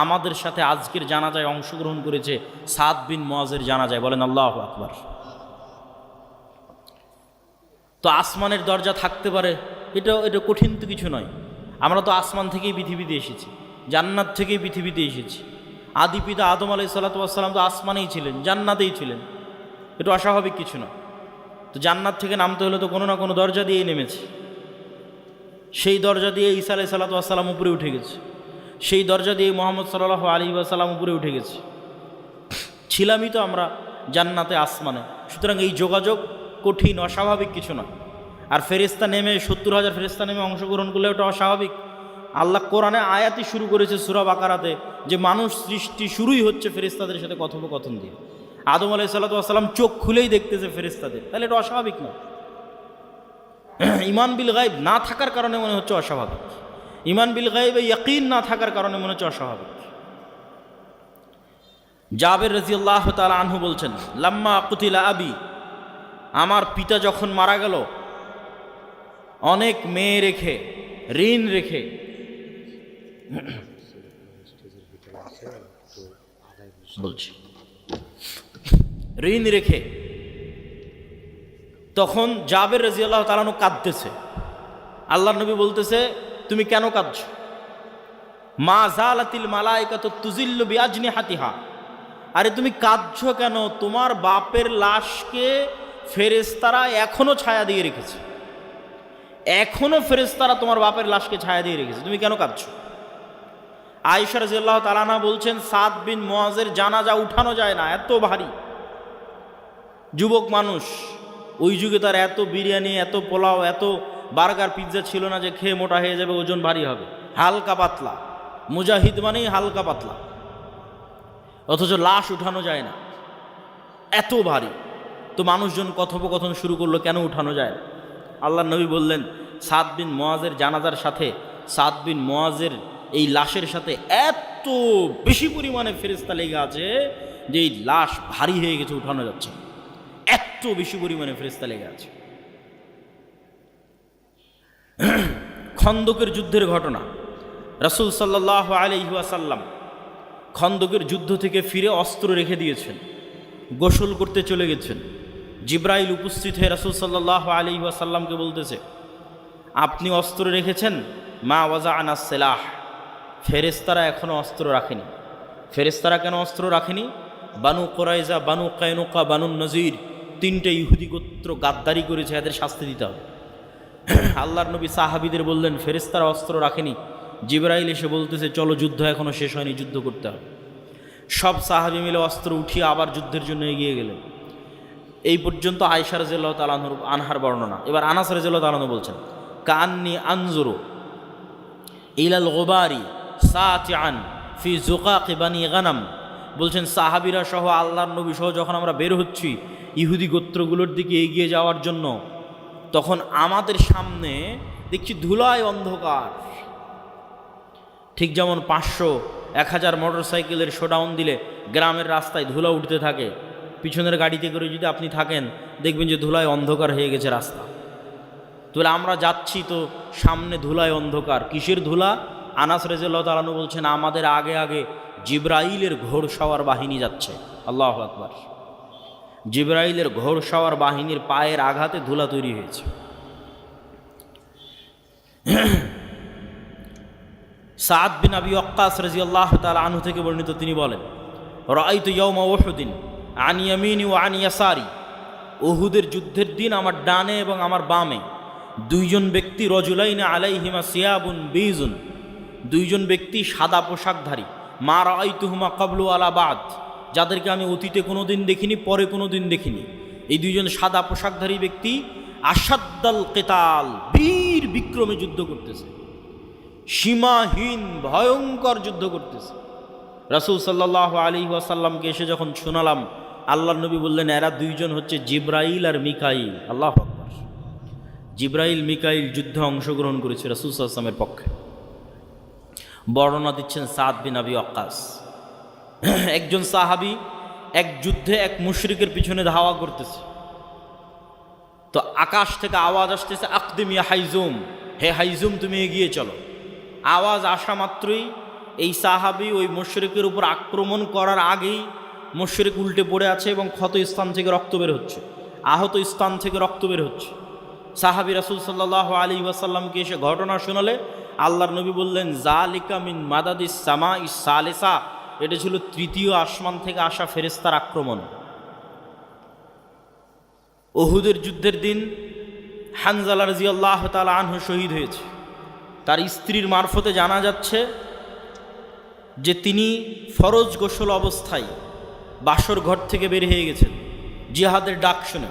আমাদের সাথে আজকের জানাজায় অংশগ্রহণ করেছে সাদ বিন মুআজের জানাজায়। বলেন আল্লাহু আকবার। তো আসমানের দরজা থাকতে পারে, এটা কঠিন তো কিছু নয়। আমরা তো আসমান থেকেই পৃথিবীতে এসেছি, জান্নাত থেকেই পৃথিবীতে এসেছি। আদি পিতা আদম আলাইহিস সালাতু ওয়াস সালাম তো আসমানেই ছিলেন, জান্নাতেই ছিলেন, এটা অস্বাভাবিক কিছু না। তো জান্নাত থেকে নামতে হলে তো কোনো না কোনো দরজা দিয়েই নেমেছে। সেই দরজা দিয়ে ঈসা আলাইহিস সালাতু ওয়াস সালাম উপরে উঠে গেছে, সেই দরজা দিয়ে মুহাম্মদ সাল্লাল্লাহু আলাইহি ওয়াসাল্লাম উপরে উঠে গেছে। ছিলামই তো আমরা জান্নাতে, আসমানে। সুতরাং এই যোগাযোগ কঠিন, অস্বাভাবিক কিছু না। আর ফেরেশতা নেমে ৭০,০০০ ফেরেশতা নেমে অংশগ্রহণ করলে ওটা অস্বাভাবিক। আল্লাহ কোরআনে আয়াতই শুরু করেছে সূরা বাকারাতে, যে মানুষ সৃষ্টি শুরুই হচ্ছে ফেরেশতাদের সাথে কথোপকথন দিয়ে। আদম আলাইহিস সালাতু ওয়াস সালাম চোখ খুলেই দেখতেছে ফেরেশতাদের, তাহলে এটা অস্বাভাবিক না। ঈমান বিল গায়ব না থাকার কারণে মনে হচ্ছে অস্বাভাবিক, ঈমান বিল গায়বে ইয়াকিন না থাকার কারণে মনে হচ্ছে অস্বাভাবিক। জাবের রাদিয়াল্লাহু তাআলা আনহু বলছেন, লাম্মা কুতিলা আবি, আমার পিতা যখন মারা গেল, অনেক মেয়ে রেখে, ঋণ রেখে, বলছি ঋণ রেখে, তখন জাবের রাদিয়াল্লাহু তাআলা আনহু কাঁদতেছে। আল্লাহর নবী বলতেছে, তুমি কেন কাঁদছো? মা জালাতিল মালাইকাতু তুজিল্লু বিআজনিহাতিহা, আরে তুমি কাঁদছো কেন? তোমার বাপের লাশকে ফেরেশতারা এখনো ছায়া দিয়ে রেখেছে, এখনো ফেরেশতারা তোমার বাপের লাশকে ছায়া দিয়ে রেখেছে, তুমি কেন কাঁদছো? আয়েশা রাদিয়াল্লাহু তাআলা আনহা বলছেন, সাদ বিন মুআজের জানাজা উঠানো যায় না, এত ভারী। যুবক মানুষ, ওই যুগে তার এত বিরিয়ানি, এত পোলাও, এত বার্গার, পিৎজা ছিল না যে খেয়ে মোটা হয়ে যাবে, ওজন ভারী হবে। হালকা পাতলা, মুজাহিদ মানেই হালকা পাতলা, অথচ লাশ উঠানো যায় না, এত ভারী। তো মানুষজন কথোপকথন শুরু করলো, কেন উঠানো যায় না? আল্লাহর নবী বললেন, সাদ বিন মুআজের জানাজার সাথে, সাদ বিন মুআজের এই লাশের সাথে এত বেশি পরিমাণে ফেরেশতা লেগে আছে যে এই লাশ ভারী হয়ে গেছে, উঠানো যাচ্ছে, এত বেশি পরিমাণে ফেরেশতা লেগে আছে। খন্দকের যুদ্ধের ঘটনা, রাসূল সাল্লাল্লাহু আলাইহি ওয়াসাল্লাম খন্দকের যুদ্ধ থেকে ফিরে অস্ত্র রেখে দিয়েছেন, গোসল করতে চলে গেছেন। জিবরাইল উপস্থিত হয়ে রাসূল সাল্লাল্লাহু আলাইহি ওয়াসাল্লামকে বলতেছে, আপনি অস্ত্র রেখেছেন, মা ওয়াজা আনাস সেলাহ, ফেরেশতারা এখনও অস্ত্র রাখেনি। ফেরেশতারা কেন অস্ত্র রাখেনি? বানু কোরাইজা, বানু কায়নুকা, বানু নজির, তিনটে ইহুদি গোত্র গাদ্দারি করেছে, এদের শাস্তি দিতে হবে। আল্লাহর নবী সাহাবীদের বললেন ফেরেশতারা অস্ত্র রাখেনি। জিবরাইল এসে বলতেছে চলো, যুদ্ধ এখনও শেষ হয়নি, যুদ্ধ করতে হবে। সব সাহাবী মিলে অস্ত্র উঠিয়ে আবার যুদ্ধের জন্য এগিয়ে গেলেন। এই পর্যন্ত আয়েশা রাদিয়াল্লাহু তাআলা আনহার বর্ণনা। এবার আনাস রাদিয়াল্লাহু তাআলা বলছেন, কান্নি আনজুরু ইলাল গুবারি সাতিআন ফি যুকাকি বানি গানাম। বলছেন সাহাবীরা সহ আল্লাহর নবী সহ যখন আমরা বের হচ্ছি ইহুদি গোত্রগুলোর দিকে এগিয়ে যাওয়ার জন্য, তখন আমাদের সামনে দেখছি ধুলায় অন্ধকার। ঠিক যেমন 500-1000 মোটরসাইকেলের শোডাউন দিলে গ্রামের রাস্তায় ধুলা উঠতে থাকে, পিছনের গাড়িতে করে যদি আপনি থাকেন দেখবেন যে ধুলায় অন্ধকার হয়ে গেছে রাস্তা। তাহলে আমরা যাচ্ছি তো সামনে ধুলায় অন্ধকার। কিসের ধুলা? আনাস রাদিয়াল্লাহু তাআলা আনহু বলছেন আমাদের আগে আগে জিবরাইলের ঘোড়সওয়ার বাহিনী যাচ্ছে। আল্লাহু আকবার। জিবরাইলের ঘোড়সওয়ার বাহিনীর পায়ের আঘাতে ধুলা তৈরি হয়েছে। সাদ বিন আবি ওয়াক্কাস রাদিয়াল্লাহু তাআলা আনহু থেকে বর্ণিত, তিনি বলেন রাআইতু ইয়াওমা উহুদিন আন ইয়ামিনি ওয়া আন ইয়াসারি। উহুদের যুদ্ধের দিন আমার ডানে এবং আমার বামে দুইজন ব্যক্তি, রজুলাইনা আলাইহিমা সিয়াবুন বীজুন, দুইজন ব্যক্তি সাদা পোশাকধারী, মা রাআইতুহুমা ক্বাবলু আলা বাদ, যাদেরকে আমি অতীতে কোনো দিন দেখিনি, পরে কোনো দিন দেখিনি। এই দুইজন সাদা পোশাকধারী ব্যক্তি আশাদ্দাল কিতাল, বীর বিক্রমে যুদ্ধ করতেছে, সীমাহীন ভয়ঙ্কর যুদ্ধ করতেছে। রাসূল সাল্লাল্লাহু আলাইহি ওয়াসাল্লামকে এসে যখন শোনালাম, আল্লাহর নবী বললেন এরা দুইজন হচ্ছে জিবরাইল আর মিকাইল। আল্লাহু আকবার। জিবরাইল মিকাইল যুদ্ধে অংশগ্রহণ করেছে রাসূল সাল্লাল্লাহু আলাইহি ওয়াসাল্লামের পক্ষে। বর্ণনা দিচ্ছেন সাদ বিন আবি ওয়াক্কাস। একজন সাহাবী এক যুদ্ধে এক মুশরিকের পিছনে ধাওয়া করতেছে, তো আকাশ থেকে আওয়াজ আসতেছে আকদিম ইয়া হাইজুম, হে হাইজুম তুমি এগিয়ে চলো। আওয়াজ আসা মাত্রই এই সাহাবী ওই মুশরিকের উপর আক্রমণ করার আগেই মুশরিক উল্টে পড়ে আছে এবং ক্ষত স্থান থেকে রক্ত বের হচ্ছে, আহত স্থান থেকে রক্ত বের হচ্ছে। সাহাবী রাসূল সাল্লাল্লাহু আলাইহি ওয়াসাল্লামকে এসে ঘটনা শোনালে আল্লাহর নবী বললেন জালিকা মিন মাদাদিস সামাইস সালিসা, এটা ছিল তৃতীয় আসমান থেকে আসা ফেরেশতার আক্রমণ। উহুদের যুদ্ধের দিন হানজালা রাদিয়াল্লাহু তাআলা আনহু শহীদ হয়েছে। তার স্ত্রীর মারফতে জানা যাচ্ছে যে তিনি ফরজ গোসল অবস্থায় বাসর ঘর থেকে বের হয়ে গেছেন জিহাদের ডাক শুনে।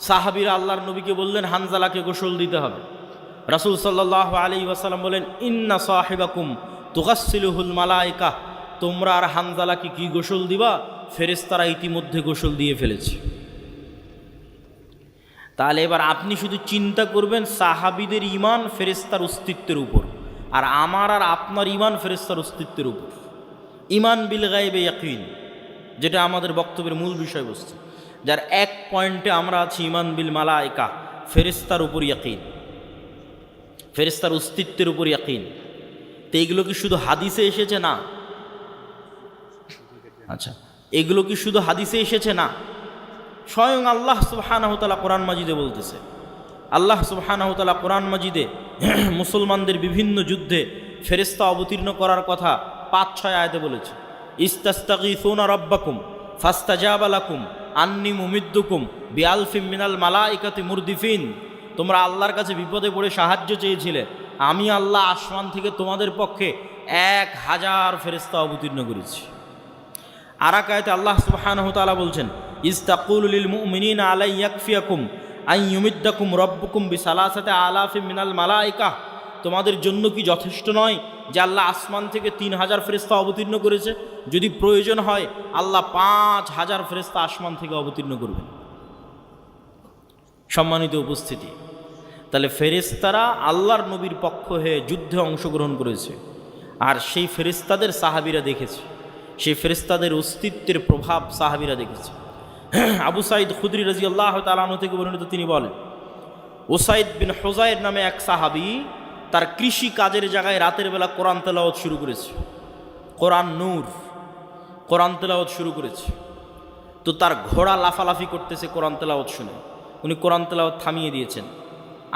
সাহাবীরা আল্লাহর নবীকে বললেন হানজালাকে গোসল দিতে হবে। রাসূল সাল্লাল্লাহু আলাইহি ওয়াসাল্লাম বলেন ইন্না সাহিবাকুম তুগাসসিলুহুল মালায়েকা, তোমরা আর হানজালাকে কি গোসল দিবা? ফেরেশতারা ইতিমধ্যে গোসল দিয়ে ফেলেছে। তাহলে এবার আপনি শুধু চিন্তা করবেন সাহাবীদের ঈমান ফেরেশতার অস্তিত্বের উপর, আর আমার আর আপনার ঈমান ফেরেশতার অস্তিত্বের উপর। ঈমান বিল গায়বে ইয়াকিন, যেটা আমাদের বক্তব্যের মূল বিষয়বস্তু, যার এক পয়েন্টে আমরা আছি ঈমান বিল মালায়েকা, ফেরেশতার উপর ইয়াকিন, ফেরেশতার অস্তিত্বের উপর ইয়াকিন। তো এগুলো কি শুধু হাদিসে এসেছে? না। আচ্ছা, এগুলো কি শুধু হাদিসে এসেছে? না, স্বয়ং আল্লাহ সুবহানাহু ওয়া তাআলা কোরআন মাজিদে বলতেছে। আল্লাহ সুবহানাহু ওয়া তাআলা কোরআন মাজিদে মুসলমানদের বিভিন্ন যুদ্ধে ফেরেশতা অবতীর্ণ করার কথা 5-6 আয়াতে বলেছে। ইস্তাস্তাগীসুনা রাব্বাকুম ফাস্তাজাবা লাকুম আন্নী মুমিদ্দুকুম বিআলফিম মিনাল মালাইকাতি মুরদিফিন, তোমরা আল্লাহর কাছে বিপদে পড়ে সাহায্য চেয়েছিলে, আমি আল্লাহ আসমান থেকে তোমাদের পক্ষে 1000 ফেরেশতা অবতীর্ণ করেছি। আর এক আয়াতে আল্লাহ সুবহানাহু ওয়া তাআলা বলছেন ইস্তাকুলু লিল মুমিনিনা আলা ইয়াকফিয়াকুম আন ইউমিদ্দাকুম রাব্বুকুম বিসালাসাতি আলাফিম মিনাল মালাইকা, তোমাদের জন্য কি যথেষ্ট নয় যে আল্লাহ আসমান থেকে 3000 ফেরেশতা অবতীর্ণ করেছে? যদি প্রয়োজন হয় আল্লাহ 5000 ফেরেশতা আসমান থেকে অবতীর্ণ করবেন। সম্মানিত উপস্থিতি, তাহলে ফেরেশতারা আল্লাহর নবীর পক্ষ হয়ে যুদ্ধে অংশগ্রহণ করেছে, আর সেই ফেরেশতাদের সাহাবীরা দেখেছে, সেই ফেরেশতাদের অস্তিত্বের প্রভাব সাহাবীরা দেখেছে। আবু সাঈদ খুদরি রাদিয়াল্লাহু তাআলা আনহু থেকে বর্ণিত, তিনি বলেন উসাইদ বিন হুযাইর নামে এক সাহাবী তার কৃষি কাজের জায়গায় রাতের বেলা কোরআন তেলাওয়াত শুরু করেছে, কোরআন নূর, কোরআন তেলাওয়াত শুরু করেছে। তো তার ঘোড়া লাফালাফি করতেছে কোরআন তেলাওয়াত শুনে, উনি কোরআন তেলাওয়াত থামিয়ে দিয়েছেন।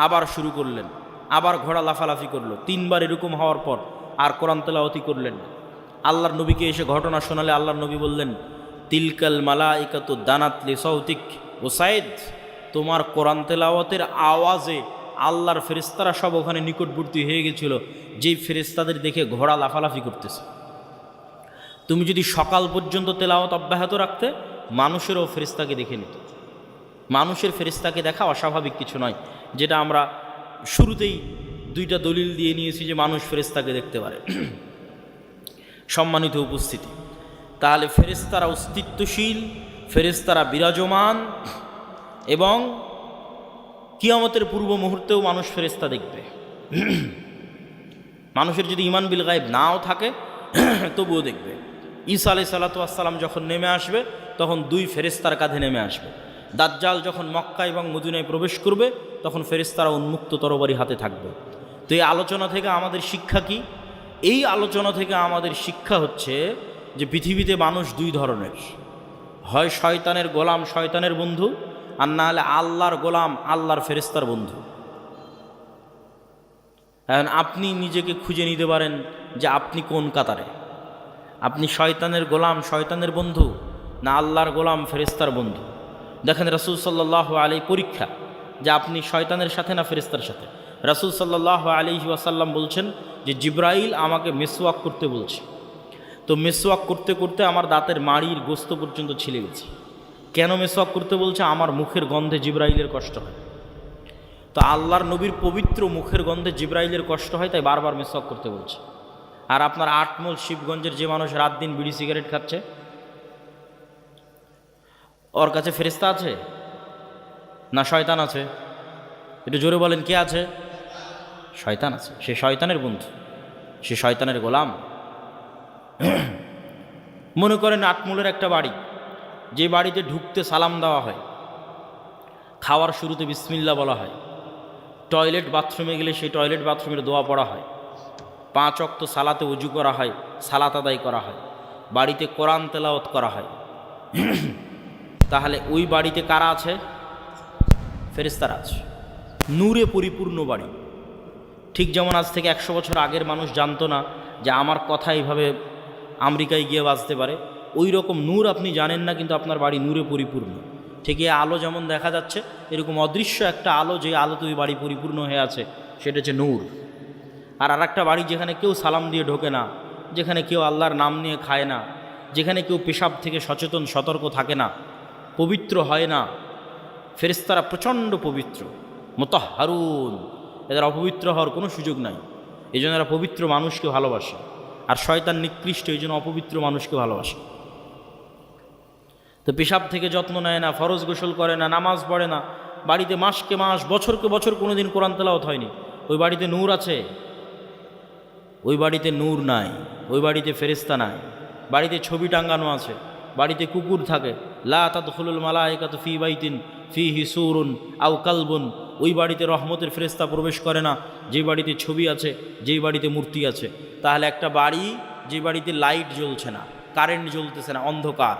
আবার শুরু করলেন, আবার ঘোড়া লাফালাফি করলো। 3 বার এরকম হওয়ার পর আর কোরআন তেলাওয়াতি করলেন না। আল্লাহর নবীকে এসে ঘটনা শোনালে আল্লাহর নবী বললেন, তিলকাল মালাইকাতু দানাত লি সাউতিক ওসাইদ, তোমার কোরআন তেলাওয়াতের আওয়াজে আল্লাহর ফেরেশতারা সব ওখানে নিকটবর্তী হয়ে গেছিল, যেই ফেরেশতাদের দেখে ঘোড়া লাফালাফি করতেছে। তুমি যদি সকাল পর্যন্ত তেলাওয়াত অব্যাহত রাখতে, মানুষেরও ফেরেশতাকে দেখে নিত। মানুষের ফেরেশতাকে দেখা অস্বাভাবিক কিছু নয়, যেটা আমরা শুরুতেই 2টা দলিল দিয়ে নিয়েছি যে মানুষ ফেরেশতাকে দেখতে পারে। সম্মানিত উপস্থিতি, তাহলে ফেরেশতারা অস্তিত্বশীল, ফেরেশতারা বিরাজমান, এবং কিয়ামতের পূর্ব মুহূর্তেও মানুষ ফেরেশতা দেখবে। মানুষের যদি ঈমান বিল গায়ব নাও থাকে তবুও দেখবে। ঈসা আলাইহিস সালাতু ওয়াস সালাম যখন নেমে আসবে তখন 2 ফেরেশতার কাঁধে নেমে আসবে। দাজ্জাল যখন মক্কা এবং মদিনায় প্রবেশ করবে তখন ফেরেশতারা উন্মুক্ত তরবারি হাতে থাকবে। তো এই আলোচনা থেকে আমাদের শিক্ষা কি? এই আলোচনা থেকে আমাদের শিক্ষা হচ্ছে যে পৃথিবীতে মানুষ 2 ধরনের, হয় শয়তানের গোলাম, শয়তানের বন্ধু, আর না হলে আল্লাহর গোলাম, আল্লাহর ফেরেশতার বন্ধু। এখন আপনি নিজেকে খুঁজে নিতে পারেন যে আপনি কোন কাতারে, আপনি শয়তানের গোলাম, শয়তানের বন্ধু, না আল্লাহর গোলাম, ফেরেশতার বন্ধু। দেখেন রাসূল সাল্লাল্লাহু আলাইহি পরীক্ষা যে আপনি শয়তানের সাথে না ফেরেশতার সাথে। রাসূল সাল্লাল্লাহু আলাইহি ওয়াসাল্লাম বলছেন যে জিব্রাইল আমাকে মেসওয়াক করতে বলছে, তো মেসওয়াক করতে করতে আমার দাঁতের মাড়ির গোস্ত পর্যন্ত ছিলে গেছে। কেন মেসওয়াক করতে বলছে? আমার মুখের গন্ধে জিব্রাইলের কষ্ট হয়। তো আল্লাহর নবীর পবিত্র মুখের গন্ধে জিব্রাইলের কষ্ট হয়, তাই বারবার মেসওয়াক করতে বলছে। আর আপনার 8 মূল শিবগঞ্জের যে মানুষ রাত দিন বিড়ি সিগারেট খাচ্ছে, ওর কাছে ফেরেশতা আছে না শয়তান আছে? একটু জোরে বলেন, কে আছে? শয়তান আছে। সে শয়তানের বন্ধু, সে শয়তানের গোলাম। মনে করেন 8 মূলের একটা বাড়ি, যে বাড়িতে ঢুকতে সালাম দেওয়া হয়, খাওয়ার শুরুতে বিসমিল্লাহ বলা হয়, টয়লেট বাথরুমে গেলে সেই টয়লেট বাথরুমের দোয়া পড়া হয়, 5 ওয়াক্ত সালাতে উজু করা হয়, সালাত আদায় করা হয়, বাড়িতে কোরআন তেলাওয়াত করা হয়। তাহলে ওই বাড়িতে কারা আছে? ফেরেশতারা আছে। নূরে পরিপূর্ণ বাড়ি। ঠিক যেমন আজ থেকে 100 বছর আগের মানুষ জানতো না যে আমার কথা এইভাবে আমেরিকায় গিয়ে বাজতে পারে, ওই রকম নূর আপনি জানেন না, কিন্তু আপনার বাড়ি নূরে পরিপূর্ণ। ঠিক এই আলো যেমন দেখা যাচ্ছে, এরকম অদৃশ্য একটা আলো, যে আলোতে ওই বাড়ি পরিপূর্ণ হয়ে আছে, সেটা হচ্ছে নূর। আর একটা বাড়ি যেখানে কেউ সালাম দিয়ে ঢোকে না, যেখানে কেউ আল্লাহর নাম নিয়ে খায় না, যেখানে কেউ পেশাব থেকে সচেতন সতর্ক থাকে না, পবিত্র হয় না। ফেরেশতারা প্রচণ্ড পবিত্র, মুতাহহারুন, এদের অপবিত্র হওয়ার কোনো সুযোগ নাই। এই জন্য এরা পবিত্র মানুষকে ভালোবাসে। আর শয়তান নিকৃষ্ট, এই জন্য অপবিত্র মানুষকে ভালোবাসে। তো পেশাব থেকে যত্ন নেয় না, ফরজ গোসল করে না, নামাজ পড়ে না, বাড়িতে মাসকে মাস, বছরকে বছর কোনোদিন কোরআন তেলাওয়াত হয়নি, ওই বাড়িতে নূর আছে? ওই বাড়িতে নূর নাই, ওই বাড়িতে ফেরেশতা নাই। বাড়িতে ছবি টাঙ্গানো আছে, বাড়িতে কুকুর থাকে, লা তাদখুলুল মালাইকাতু ফি বাইতিন ফিহি সূরুন আও কালবুন, ওই বাড়িতে রহমতের ফেরেশতা প্রবেশ করে না যে বাড়িতে ছবি আছে, যেই বাড়িতে মূর্তি আছে। তাহলে একটা বাড়ি যে বাড়িতে লাইট জ্বলছে না, কারেন্ট জ্বলতেছে না, অন্ধকার,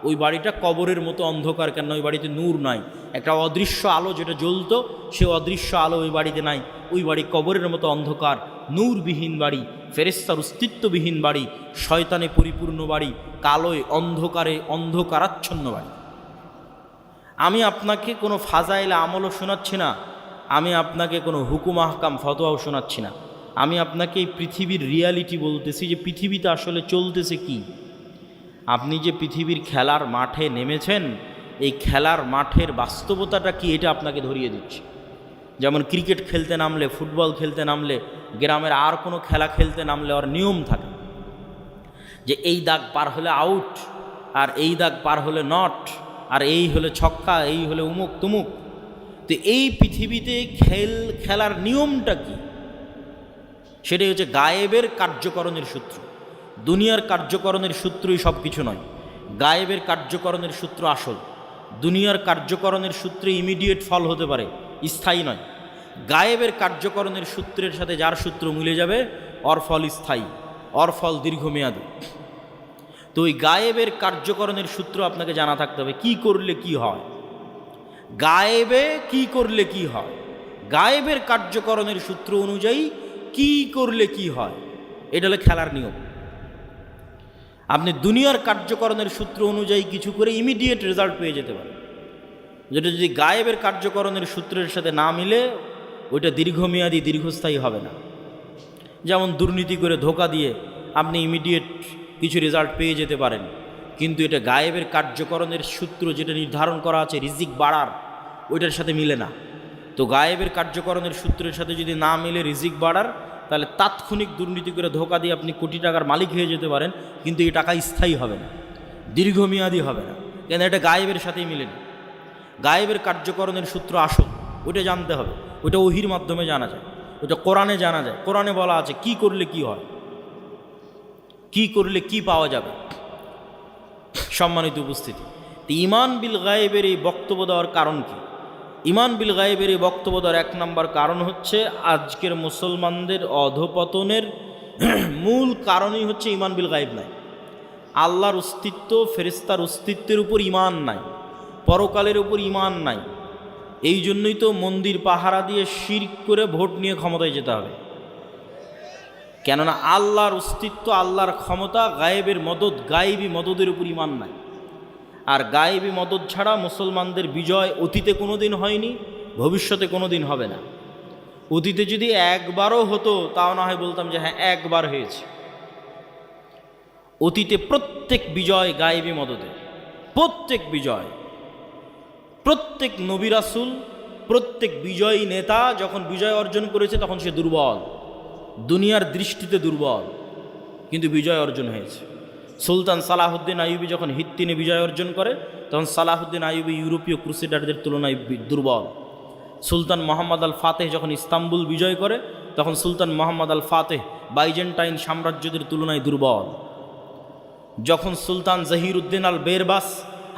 ওই বাড়িটা কবরের মতো অন্ধকার। কেন? ওই বাড়িতে নূর নাই। একটা অদৃশ্য আলো যেটা জ্বলতো, সে অদৃশ্য আলো ওই বাড়িতে নাই। ওই বাড়ি কবরের মতো অন্ধকার, নূরবিহীন বাড়ি, ফেরেশতার অস্তিত্ববিহীন বাড়ি, শয়তানে পরিপূর্ণ বাড়ি, কালোয় অন্ধকারে অন্ধকারাচ্ছন্ন বাড়ি। আমি আপনাকে কোনো ফাজাইল আমলও শোনাচ্ছি না, আমি আপনাকে কোনো হুকুম আহকাম ফতোয়াও শোনাচ্ছি না। আমি আপনাকে এই পৃথিবীর রিয়ালিটি বলতেছি যে পৃথিবীতে আসলে চলতেছে কি। আপনি যে পৃথিবীর খেলার মাঠে নেমেছেন, এই খেলার মাঠের বাস্তবতাটা কি, এটা আপনাকে ধরিয়ে দিচ্ছে। যেমন ক্রিকেট খেলতে নামলে, ফুটবল খেলতে নামলে, গ্রামের আর কোনো খেলা খেলতে নামলে ওর নিয়ম থাকে যে এই দাগ পার হলে আউট, আর এই দাগ পার হলে নট, আর এই হলে ছক্কা, এই হলে উমুক তুমুক। তো এই পৃথিবীতে খেলার নিয়মটা কি? সেটাই হচ্ছে গায়েবের কার্যকরণের সূত্র। দুনিয়ার কার্যকরণের সূত্রই সব কিছু নয়, গায়েবের কার্যকরণের সূত্র আসল। দুনিয়ার কার্যকরণের সূত্রে ইমিডিয়েট ফল হতে পারে, স্থায়ী নয়। গায়েবের কার্যকরণের সূত্রের সাথে যার সূত্র মিলে যাবে, ওর ফল স্থায়ী, ওর ফল দীর্ঘমেয়াদী। তো ওই গায়েবের কার্যকরণের সূত্র আপনাকে জানা থাকতে হবে। কি করলে কি হয়, গায়েবে কি করলে কি হয়, গায়েবের কার্যকরণের সূত্র অনুযায়ী কি করলে কি হয়, এটা হলো খেলার নিয়ম। আপনি দুনিয়ার কার্যকরণের সূত্র অনুযায়ী কিছু করে ইমিডিয়েট রেজাল্ট পেয়ে যেতে পারেন, যেটা যদি গায়েবের কার্যকরণের সূত্রের সাথে না মিলে ওইটা দীর্ঘমেয়াদী দীর্ঘস্থায়ী হবে না। যেমন দুর্নীতি করে ধোঁকা দিয়ে আপনি ইমিডিয়েট কিছু রেজাল্ট পেয়ে যেতে পারেন, কিন্তু এটা গায়েবের কার্যকরণের সূত্র যেটা নির্ধারণ করা আছে রিজিক বাড়ার, ওইটার সাথে মিলে না। তো গায়েবের কার্যকরণের সূত্রের সাথে যদি না মিলে রিজিক বাড়ার, তাহলে তাৎক্ষণিক দুর্নীতি করে ধোঁকা দিয়ে আপনি কোটি টাকার মালিক হয়ে যেতে পারেন, কিন্তু এই টাকা স্থায়ী হবে না, দীর্ঘমেয়াদী হবে না, কেন এটা গায়েবের সাথেই মিলে না। গায়েবের কার্যকরণের সূত্র আসল, ওইটা জানতে হবে। ওইটা ওহির মাধ্যমে জানা যায়, ওইটা কোরআনে জানা যায়। কোরআনে বলা আছে কি করলে কি হয়, কি করলে কি পাওয়া যাবে। সম্মানিত উপস্থিতি, ঈমান বিল গায়েবের এই বক্তব্য দেওয়ার কারণ কি? ঈমান বিল গায়েবের এই বক্তব্য দেওয়ার এক নম্বর কারণ হচ্ছে আজকের মুসলমানদের অধপতনের মূল কারণই হচ্ছে ঈমান বিল গায়েব নাই। আল্লাহর অস্তিত্ব, ফেরেশতার অস্তিত্বের উপর ঈমান নাই, পরকালের উপর ঈমান নাই। এই জন্যই তো মন্দির পাহারা দিয়ে শিরক করে ভোট নিয়ে ক্ষমতায় যেতে হবে। কেননা আল্লাহর অস্তিত্ব, আল্লাহর ক্ষমতা, গায়েবের মদদ, গায়েবী মদদের উপর ঈমান নাই। আর গায়েবী মদদ ছাড়া মুসলমানদের বিজয় অতীতে কোনো দিন হয়নি, ভবিষ্যতে কোনো দিন হবে না। অতীতে যদি একবারও হতো তাও না হয় বলতাম যে হ্যাঁ একবার হয়েছে। অতীতে প্রত্যেক বিজয় গায়েবী মদদে, প্রত্যেক বিজয়, প্রত্যেক নবী রাসূল, প্রত্যেক বিজয়ী নেতা যখন বিজয় অর্জন করেছে তখন সে দুর্বল, দুনিয়ার দৃষ্টিতে দুর্বল, কিন্তু বিজয় অর্জন হয়েছে। সুলতান সালাহুদ্দিন আইয়ুবী যখন হিত্তিনে বিজয় অর্জন করে তখন সালাহুদ্দিন আইয়ুবী ইউরোপীয় ক্রুসেডারদের তুলনায় দুর্বল। সুলতান মোহাম্মদ আল ফাতেহ যখন ইস্তাম্বুল বিজয় করে তখন সুলতান মোহাম্মদ আল ফাতেহ বাইজেন্টাইন সাম্রাজ্যদের তুলনায় দুর্বল। যখন সুলতান জহিরুদ্দিন আল বেরবাস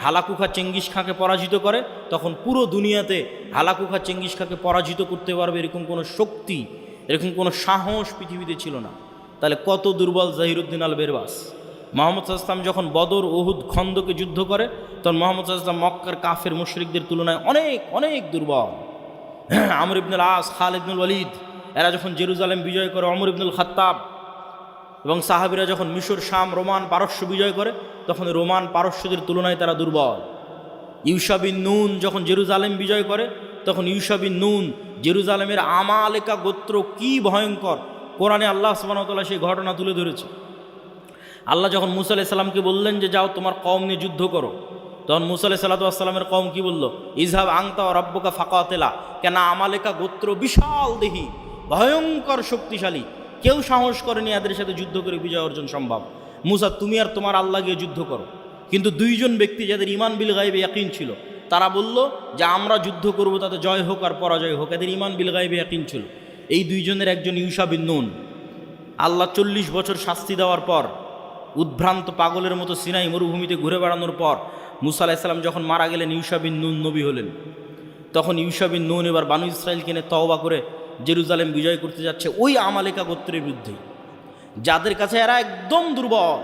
হালাকুখা চেঙ্গিস খাঁকে পরাজিত করে তখন পুরো দুনিয়াতে হালাকুখা চেঙ্গিস খাঁকে পরাজিত করতে পারবে এরকম কোনো শক্তি, এরকম কোনো সাহস পৃথিবীতে ছিল না। তাহলে কত দুর্বল জহিরুদ্দিন আল বেরবাস। মোহাম্মদ সাল্লাল্লাহু আলাইহি ওয়াসাল্লাম যখন বদর, উহুদ, খন্দকে যুদ্ধ করে তখন মোহাম্মদ সাল্লাল্লাহু আলাইহি ওয়াসাল্লাম মক্কার কাফের মুশরিকদের তুলনায় অনেক অনেক দুর্বল। আমর ইবনুল আস, খালিদ ইবনুল ওয়ালিদ এরা যখন জেরুজালেম বিজয় করে, ওমর ইবনুল খাত্তাব এবং সাহাবীরা যখন মিশর, শাম, রোমান, পারস্য বিজয় করে তখন রোমান পারস্যদের তুলনায় তারা দুর্বল। ইউশা বিন নুন যখন জেরুজালেম বিজয় করে তখন ইউশা বিন নুন, জেরুজালেমের আমালেকা গোত্র কি ভয়ঙ্কর, কোরআনে আল্লাহ সুবহানাহু ওয়া তাআলা সেই ঘটনা তুলে ধরেছে। আল্লাহ যখন মুসা আলাইহিস সালামকে বললেন যে যাও তোমার কওম নিয়ে যুদ্ধ করো, তখন মুসা আলাইহিস সালামের কওম কি বলল? ইযহাব আনতা ওয়া রাব্বুকা ফাকাতিলা। কেন আমালেকা গোত্র বিশাল দেহি, ভয়ঙ্কর শক্তিশালী, কেউ সাহস করেনি এদের সাথে যুদ্ধ করে বিজয় অর্জন সম্ভব। মুসা তুমি আর তোমার আল্লাহ গিয়ে যুদ্ধ করো। কিন্তু দুইজন ব্যক্তি যাদের ঈমান বিল গায়বে ইয়াকিন ছিল তারা বলল যে আমরা যুদ্ধ করব, তাতে জয় হোক আর পরাজয় হোক। এদের ঈমান বিল গায়বে ইয়াকিন ছিল। এই দুইজনের একজন ইউশা বিন নুন। আল্লাহ 40 বছর শাস্তি দেওয়ার পর, উদ্ভ্রান্ত পাগলের মতো সিনাই মরুভূমিতে ঘুরে বেড়ানোর পর মুসা আলাইহিস সালাম যখন মারা গেলেন, ইউশা বিন নুন নবী হলেন। তখন ইউশা বিন নুন এবার বানু ইসরাইলকে নিয়ে তওবা করে জেরুজালেম বিজয় করতে যাচ্ছে ওই আমালেকা গোত্রের বিরুদ্ধে, যাদের কাছে এরা একদম দুর্বল।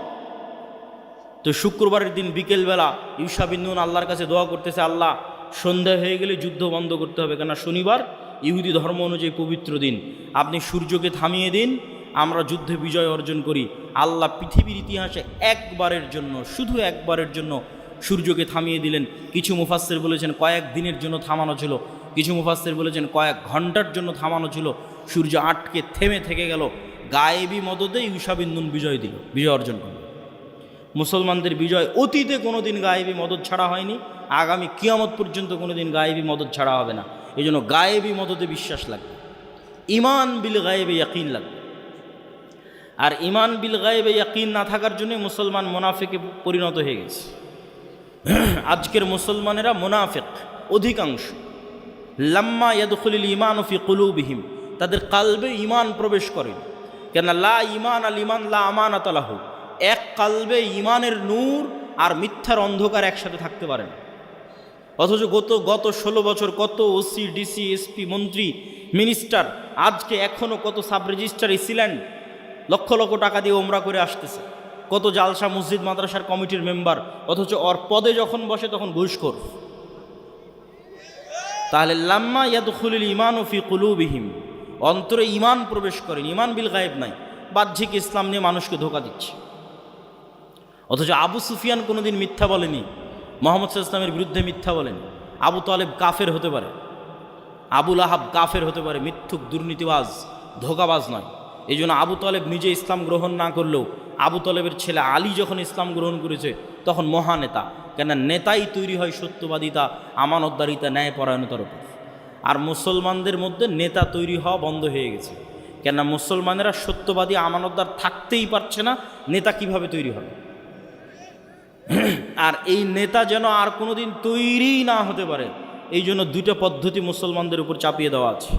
তো শুক্রবারের দিন বিকেলবেলা ইউশা বিন নুন আল্লাহর কাছে দোয়া করতেছে, আল্লাহ সন্ধ্যা হয়ে গেলে যুদ্ধ বন্ধ করতে হবে, কেননা শনিবার ইহুদি ধর্ম অনুযায়ী পবিত্র দিন, আপনি সূর্যকে থামিয়ে দিন, আমরা যুদ্ধে বিজয় অর্জন করি। আল্লাহ পৃথিবীর ইতিহাসে একবারের জন্য, শুধু একবারের জন্য সূর্যকে থামিয়ে দিলেন। কিছু মুফাসসির বলেছেন কয়েক দিনের জন্য থামানো ছিল, কিছু মুফাসসির বলেছেন কয়েক ঘন্টার জন্য থামানো ছিল। সূর্য আটকে থেমে থেকে গেল। গায়েবী মদদে ইউশা বিন নুন বিজয় দিল, বিজয় অর্জন করল। মুসলমানদের বিজয় অতীতে কোনো দিন গায়েবী মদদ ছাড়া হয়নি, আগামী কিয়ামত পর্যন্ত কোনো দিন গায়েবী মদদ ছাড়া হবে না। এই জন্য গায়েবী মদদে বিশ্বাস লাগবে, ঈমান বিল গায়েবে ইয়াকিন লাগবে। আর ঈমান বিল গায়েবে ইয়াকিন না থাকার জন্য মুসলমান মুনাফিকে পরিণত হয়ে গেছে। আজকের মুসলমানেরা মুনাফিক অধিকাংশ। লাম্মা ইয়াদখুলুল ঈমানু ফি কুলুবিহিম, তাদের কালবে ঈমান প্রবেশ করে। কেন লা ঈমান আল ঈমান লা আমানাতা লাহু, এক কালবে ঈমানের নূর আর মিথ্যার অন্ধকার একসাথে থাকতে পারে না। অথচ গত 16 বছর কত ওসি, ডিসি, এসপি, মন্ত্রী, মিনিস্টার, আজকে এখনও কত সাব রেজিস্ট্রার ইসিল্যান্ড লক্ষ লক্ষ টাকা দিয়ে ওমরা করে আসতেছে, কত জালসা মসজিদ মাদ্রাসার কমিটির মেম্বার, অথচ ওর পদে যখন বসে তখন ঘুষখোর। তাহলে লাম্মা ইয়াদখুলুল ঈমানু ফি কুলুবিহিম, অন্তরে ঈমান প্রবেশ করেন, ঈমান বিল গায়েব নাই, বাহ্যিক ইসলাম নিয়ে মানুষকে ধোঁকা দিচ্ছে। অথচ আবু সুফিয়ান কোনোদিন মিথ্যা বলেনি, মুহাম্মদ সাল্লাল্লাহু আলাইহি ওয়াসাল্লামের বিরুদ্ধে মিথ্যা বলেনি। আবু তালেব কাফের হতে পারে, আবু লাহাব কাফের হতে পারে, মিথ্যুক, দুর্নীতিবাজ, ধোঁকাবাজ নয়। এই জন্য আবু তালেব নিজে ইসলাম গ্রহণ না করলেও আবু তালেবের ছেলে আলী যখন ইসলাম গ্রহণ করেছে তখন মহানেতা। কেন? নেতাই তৈরি হয় সত্যবাদিতা, আমানতদারিতা, ন্যায়পরায়ণতার উপর। আর মুসলমানদের মধ্যে নেতা তৈরি হওয়া বন্ধ হয়ে গেছে। কেন? মুসলমানেরা সত্যবাদী, আমানতদার থাকতেই পারছে না, নেতা কিভাবে তৈরি হবে? আর এই নেতা যেন আর কোনোদিন তৈরি না হতে পারে, এই জন্য দুইটা পদ্ধতি মুসলমানদের উপর চাপিয়ে দেওয়া আছে।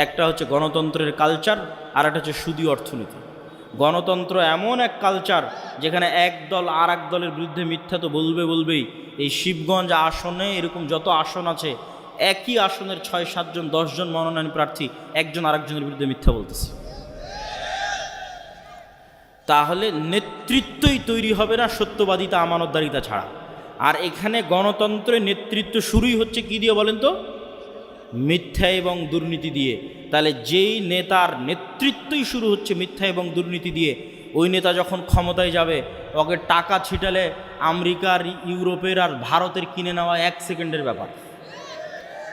একটা হচ্ছে গণতন্ত্রের কালচার, আর একটা হচ্ছে সুদী অর্থনীতি। গণতন্ত্র এমন এক কালচার যেখানে এক দল আর এক দলের বিরুদ্ধে মিথ্যা তো বলবেই। এই শিবগঞ্জ আসনে এরকম যত আসন আছে, একই আসনের 6-7 জন 10 জন মনোনয়ন প্রার্থী একজন আরেকজনের বিরুদ্ধে মিথ্যা বলতেছে। তাহলে নেতৃত্বই তৈরি হবে না সত্যবাদিতা, আমানতদারিতা ছাড়া। আর এখানে গণতন্ত্রের নেতৃত্ব শুরুই হচ্ছে কি দিয়ে বলেন তো? মিথ্যা এবং দুর্নীতি দিয়ে। তাহলে যেই নেতার নেতৃত্বই শুরু হচ্ছে মিথ্যা এবং দুর্নীতি দিয়ে, ওই নেতা যখন ক্ষমতায় যাবে ওকে টাকা ছিটালে আমেরিকার, ইউরোপের আর ভারতের কিনে নেওয়া 1 সেকেন্ডের ব্যাপার।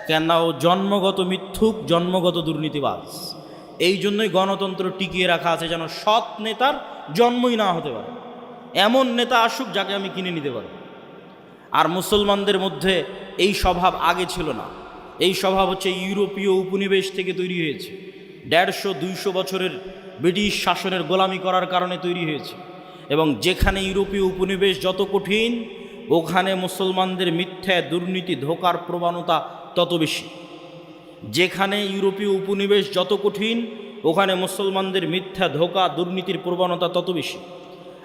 কেন? ও জন্মগত মিথ্যুক, জন্মগত দুর্নীতিবাজ। এই জন্যই গণতন্ত্র টিকিয়ে রাখা আছে, যেন সৎ নেতার জন্মই না হতে পারে। এমন নেতা আসুক যাকে আমি কিনে নিতে পারব। আর মুসলমানদের মধ্যে এই স্বভাব আগে ছিল না। এই স্বভাব হচ্ছে ইউরোপীয় উপনিবেশ থেকে তৈরি হয়েছে। 150-200 বছরের ব্রিটিশ শাসনের গোলামি করার কারণে তৈরি হয়েছে। এবং যেখানে ইউরোপীয় উপনিবেশ যত কঠিন, ওখানে মুসলমানদের মিথ্যা, দুর্নীতি, ধোঁকার প্রবণতা তত বেশি। যেখানে ইউরোপীয় উপনিবেশ যত কঠিন, ওখানে মুসলমানদের মিথ্যা, ধোঁকা, দুর্নীতির প্রবণতা তত বেশি।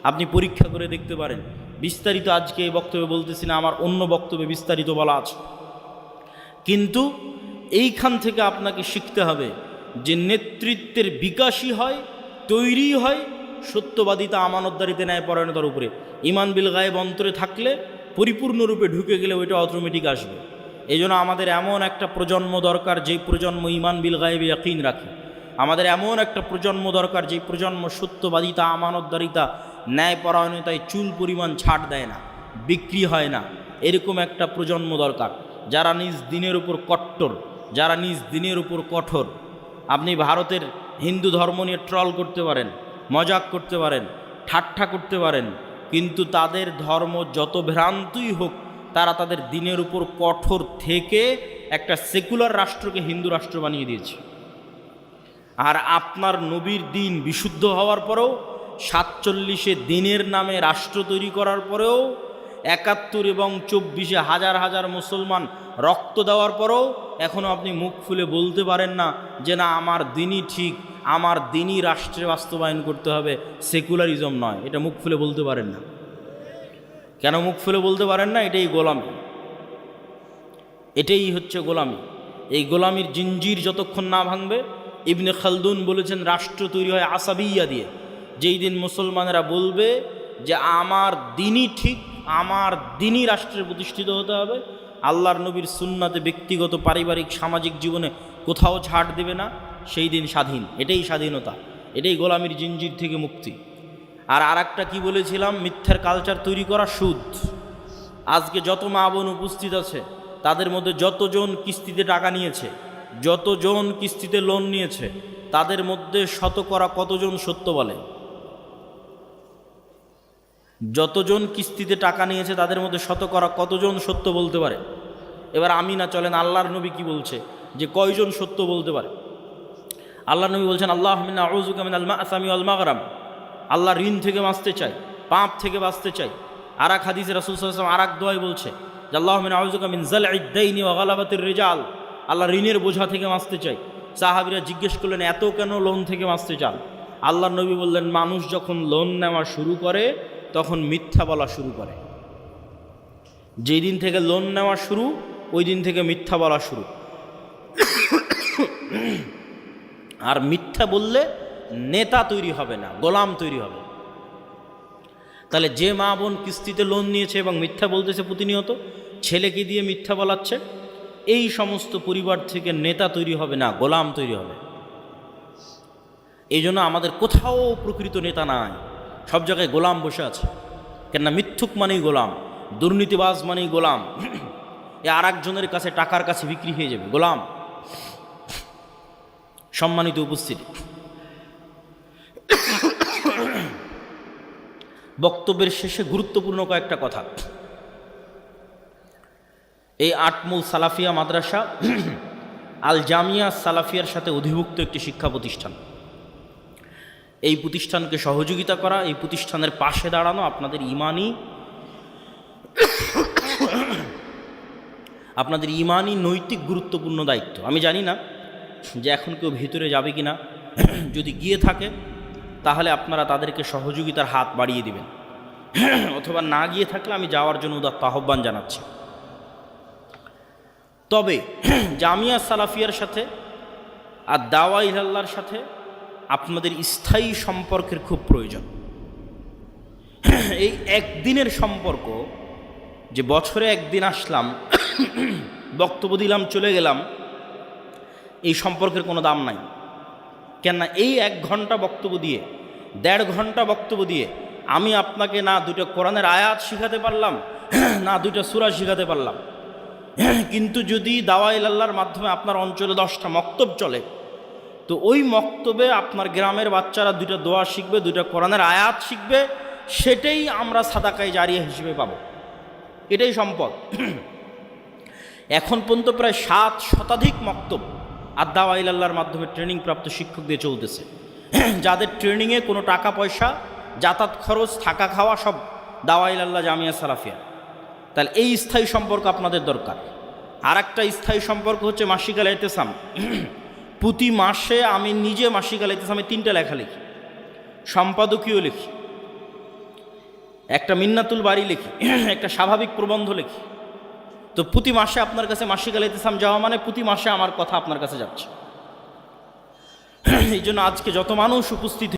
আপনি পরীক্ষা করে দেখতে পারেন। বিস্তারিত আজকে এই বক্তব্যে বলতেছি না, আমার অন্য বক্তব্যে বিস্তারিত বলা আছে। কিন্তু এইখান থেকে আপনাকে শিখতে হবে যে নেতৃত্বের বিকাশই হয়, তৈরি হয় সত্যবাদিতা, আমানতদারিতে, ন্যায়পরায়ণতার উপরে। ঈমান বিল গায়েব অন্তরে থাকলে, পরিপূর্ণরূপে ঢুকে গেলে ওইটা অটোমেটিক আসবে। এই জন্য আমাদের এমন একটা প্রজন্ম দরকার যেই প্রজন্ম ঈমান বিল গায়েবে ইয়াকিন রাখে। আমাদের এমন একটা প্রজন্ম দরকার যেই প্রজন্ম সত্যবাদিতা, আমানতদারিতা, ন্যায়পরায়ণতায় চুল পরিমাণ ছাড় দেয় না, বিক্রি হয় না। এরকম একটা প্রজন্ম দরকার যারা নিজ দিনের উপর কট্টর, যারা নিজ দিনের উপর কঠোর। আপনি ভারতের হিন্দু ধর্ম নিয়ে ট্রল করতে পারেন, মজাক করতে পারেন, ঠাট্টা করতে পারেন, কিন্তু তাদের ধর্ম যত ভ্রান্তই হোক, তারা তাদের দিনের উপর কঠোর থেকে একটা সেকুলার রাষ্ট্রকে হিন্দু রাষ্ট্র বানিয়ে দিয়েছে। আর আপনার নবীর দিন বিশুদ্ধ হওয়ার পরেও, 47 দিনের নামে রাষ্ট্র তৈরি করার পরেও, 71 এবং 24 হাজার হাজার মুসলমান রক্ত দেওয়ার পরেও এখনও আপনি মুখ খুলে বলতে পারেন না যে না, আমার দিনই ঠিক, আমার দিনই রাষ্ট্রে বাস্তবায়ন করতে হবে, সেকুলারিজম নয়। এটা মুখ খুলে বলতে পারেন না। কেন মুখ খুলে বলতে পারেন না? এটাই গোলামি, এটাই হচ্ছে গোলামি। এই গোলামির জিঞ্জির যতক্ষণ না ভাঙবে, ইবনে খালদুন বলেছেন রাষ্ট্র তৈরি হয় আসাবিয়া দিয়ে। যেই দিন মুসলমানেরা বলবে যে আমার দিনই ঠিক, আমার দিনই রাষ্ট্রে প্রতিষ্ঠিত হতে হবে, আল্লাহর নবীর সুন্নাতে ব্যক্তিগত, পারিবারিক, সামাজিক জীবনে কোথাও ছাড় দেবে না, সেই দিন স্বাধীন। এটাই স্বাধীনতা, এটাই গোলামির জিঞ্জির থেকে মুক্তি। আর আরেকটা কি বলেছিলাম? মিথ্যার কালচার তৈরি করা, সুদ। আজকে যত মা বোন উপস্থিত আছে তাদের মধ্যে যতজন কিস্তিতে টাকা নিয়েছে, যতজন কিস্তিতে লোন নিয়েছে, তাদের মধ্যে শতকরা কতজন সত্য বলে? যতজন কিস্তিতে টাকা নিয়েছে তাদের মধ্যে শতকরা কতজন সত্য বলতে পারে? এবার আমি না, চলেন আল্লাহর নবী কি বলছে যে কয়জন সত্য বলতে পারে। আল্লাহর নবী বলছেন, আল্লাহুম্মা আউযুকা মিনাল মা'সামি ওয়াল মাগরাম। আল্লাহ ঋণ থেকে বাঁচতে চাই, পাপ থেকে বাঁচতে চাই। আর এক হাদিসে রাসূল সাল্লাল্লাহু আলাইহি ওয়াসাল্লাম আর এক দোয়ায় বলছে যে আল্লাহুম্মা আউযুকা মিন যাল'ইদ দাইনি ওয়া গালাবাতির রিজাল। আল্লাহ ঋণের বোঝা থেকে বাঁচতে চাই। সাহাবীরা জিজ্ঞেস করলেন, এত কেন লোন থেকে বাঁচতে চান? আল্লাহর নবী বললেন, মানুষ যখন লোন নেওয়া শুরু করে তখন মিথ্যা বলা শুরু করে। যেই দিন থেকে লোন নেওয়া শুরু, ওই দিন থেকে মিথ্যা বলা শুরু। আর মিথ্যা বললে নেতা তৈরি হবে না, গোলাম তৈরি হবে। তাহলে যে মা বোন কিস্তিতে লোন নিয়েছে এবং মিথ্যা বলতেছে প্রতিনিয়ত, ছেলেকে দিয়ে মিথ্যা বলাচ্ছে, এই সমস্ত পরিবার থেকে নেতা তৈরি হবে না, গোলাম তৈরি হবে। এই জন্য আমাদের কোথাও প্রকৃত নেতা নাই, সব জায়গায় গোলাম বসে আছে। কেননা মিথ্যুক মানেই গোলাম, দুর্নীতিবাজ মানেই গোলাম, এ আর একজনের কাছে টাকার কাছে বিক্রি হয়ে যাবে, গোলাম। সম্মানিত উপস্থিতি, বক্তব্যের শেষে গুরুত্বপূর্ণ কয়েকটা কথা। এই আটমূল সালাফিয়া মাদ্রাসা আল জামিয়া সালাফিয়ার সাথে অধিভুক্ত একটি শিক্ষা প্রতিষ্ঠান। এই প্রতিষ্ঠানকে সহযোগিতা করা, এই প্রতিষ্ঠানের পাশে দাঁড়ানো আপনাদের ইমানি নৈতিক গুরুত্বপূর্ণ দায়িত্ব। আমি জানি না যে এখন কেউ ভিতরে যাবে কি না, যদি গিয়ে থাকে তাহলে আপনারা তাদেরকে সহযোগিতার হাত বাড়িয়ে দিবেন, অথবা না গিয়ে থাকলে আমি যাওয়ার জন্য উদাত্ত আহ্বান জানাচ্ছি। তবে জামিয়া সালাফিয়ার সাথে আর দাওয়া ইলাল্লাহর সাথে আপনাদের স্থায়ী সম্পর্কের খুব প্রয়োজন। এই একদিনের সম্পর্ক, যে বছরে একদিন আসলাম, বক্তব্য দিলাম, চলে গেলাম, এই সম্পর্কের কোনো দাম নাই। কেননা এই 1 ঘন্টা বক্তব্য দিয়ে, 1.5 ঘন্টা বক্তব্য দিয়ে আমি আপনাকে না 2টা কোরআনের আয়াত শিখাতে পারলাম, না 2টা সূরা শিখাতে পারলাম। কিন্তু যদি দাওয়া ইলাল্লাহর মাধ্যমে আপনার অঞ্চলে 10টা মক্তব চলে, তো ওই মক্তবে আপনার গ্রামের বাচ্চারা 2টা দোয়া শিখবে, 2টা কোরআনের আয়াত শিখবে, সেটাই আমরা সাদাকায়ে জারিয়া হিসেবে পাবো। এটাই সম্পদ। এখন পর্যন্ত প্রায় 7 শতাধিক মক্তব আর দাওয়া ইলাল্লাহর মাধ্যমে ট্রেনিং প্রাপ্ত শিক্ষক দিয়ে চলতেছে, যাদের ট্রেনিংয়ে কোনো টাকা পয়সা, যাতায়াত খরচ, থাকা খাওয়া সব দাওয়া ইলাল্লাহ জামিয়া সালাফিয়া। তাহলে এই স্থায়ী সম্পর্ক আপনাদের দরকার। আর একটা স্থায়ী সম্পর্ক হচ্ছে মাসিক আল ইতিসাম। প্রতি মাসে আমি নিজে মাসিক আল ইতিসামে 3টা লেখা লিখি, সম্পাদকীয় লিখি, একটা মিন্নাতুল বাড়ি লিখি, একটা স্বাভাবিক প্রবন্ধ লিখি। তো প্রতি মাসে আপনার কাছে মাসিক আল ইতিসাম যাওয়া মানে প্রতি মাসে আমার কথা আপনার কাছে যাচ্ছে। এই জন্য আজকে যত মানুষ উপস্থিত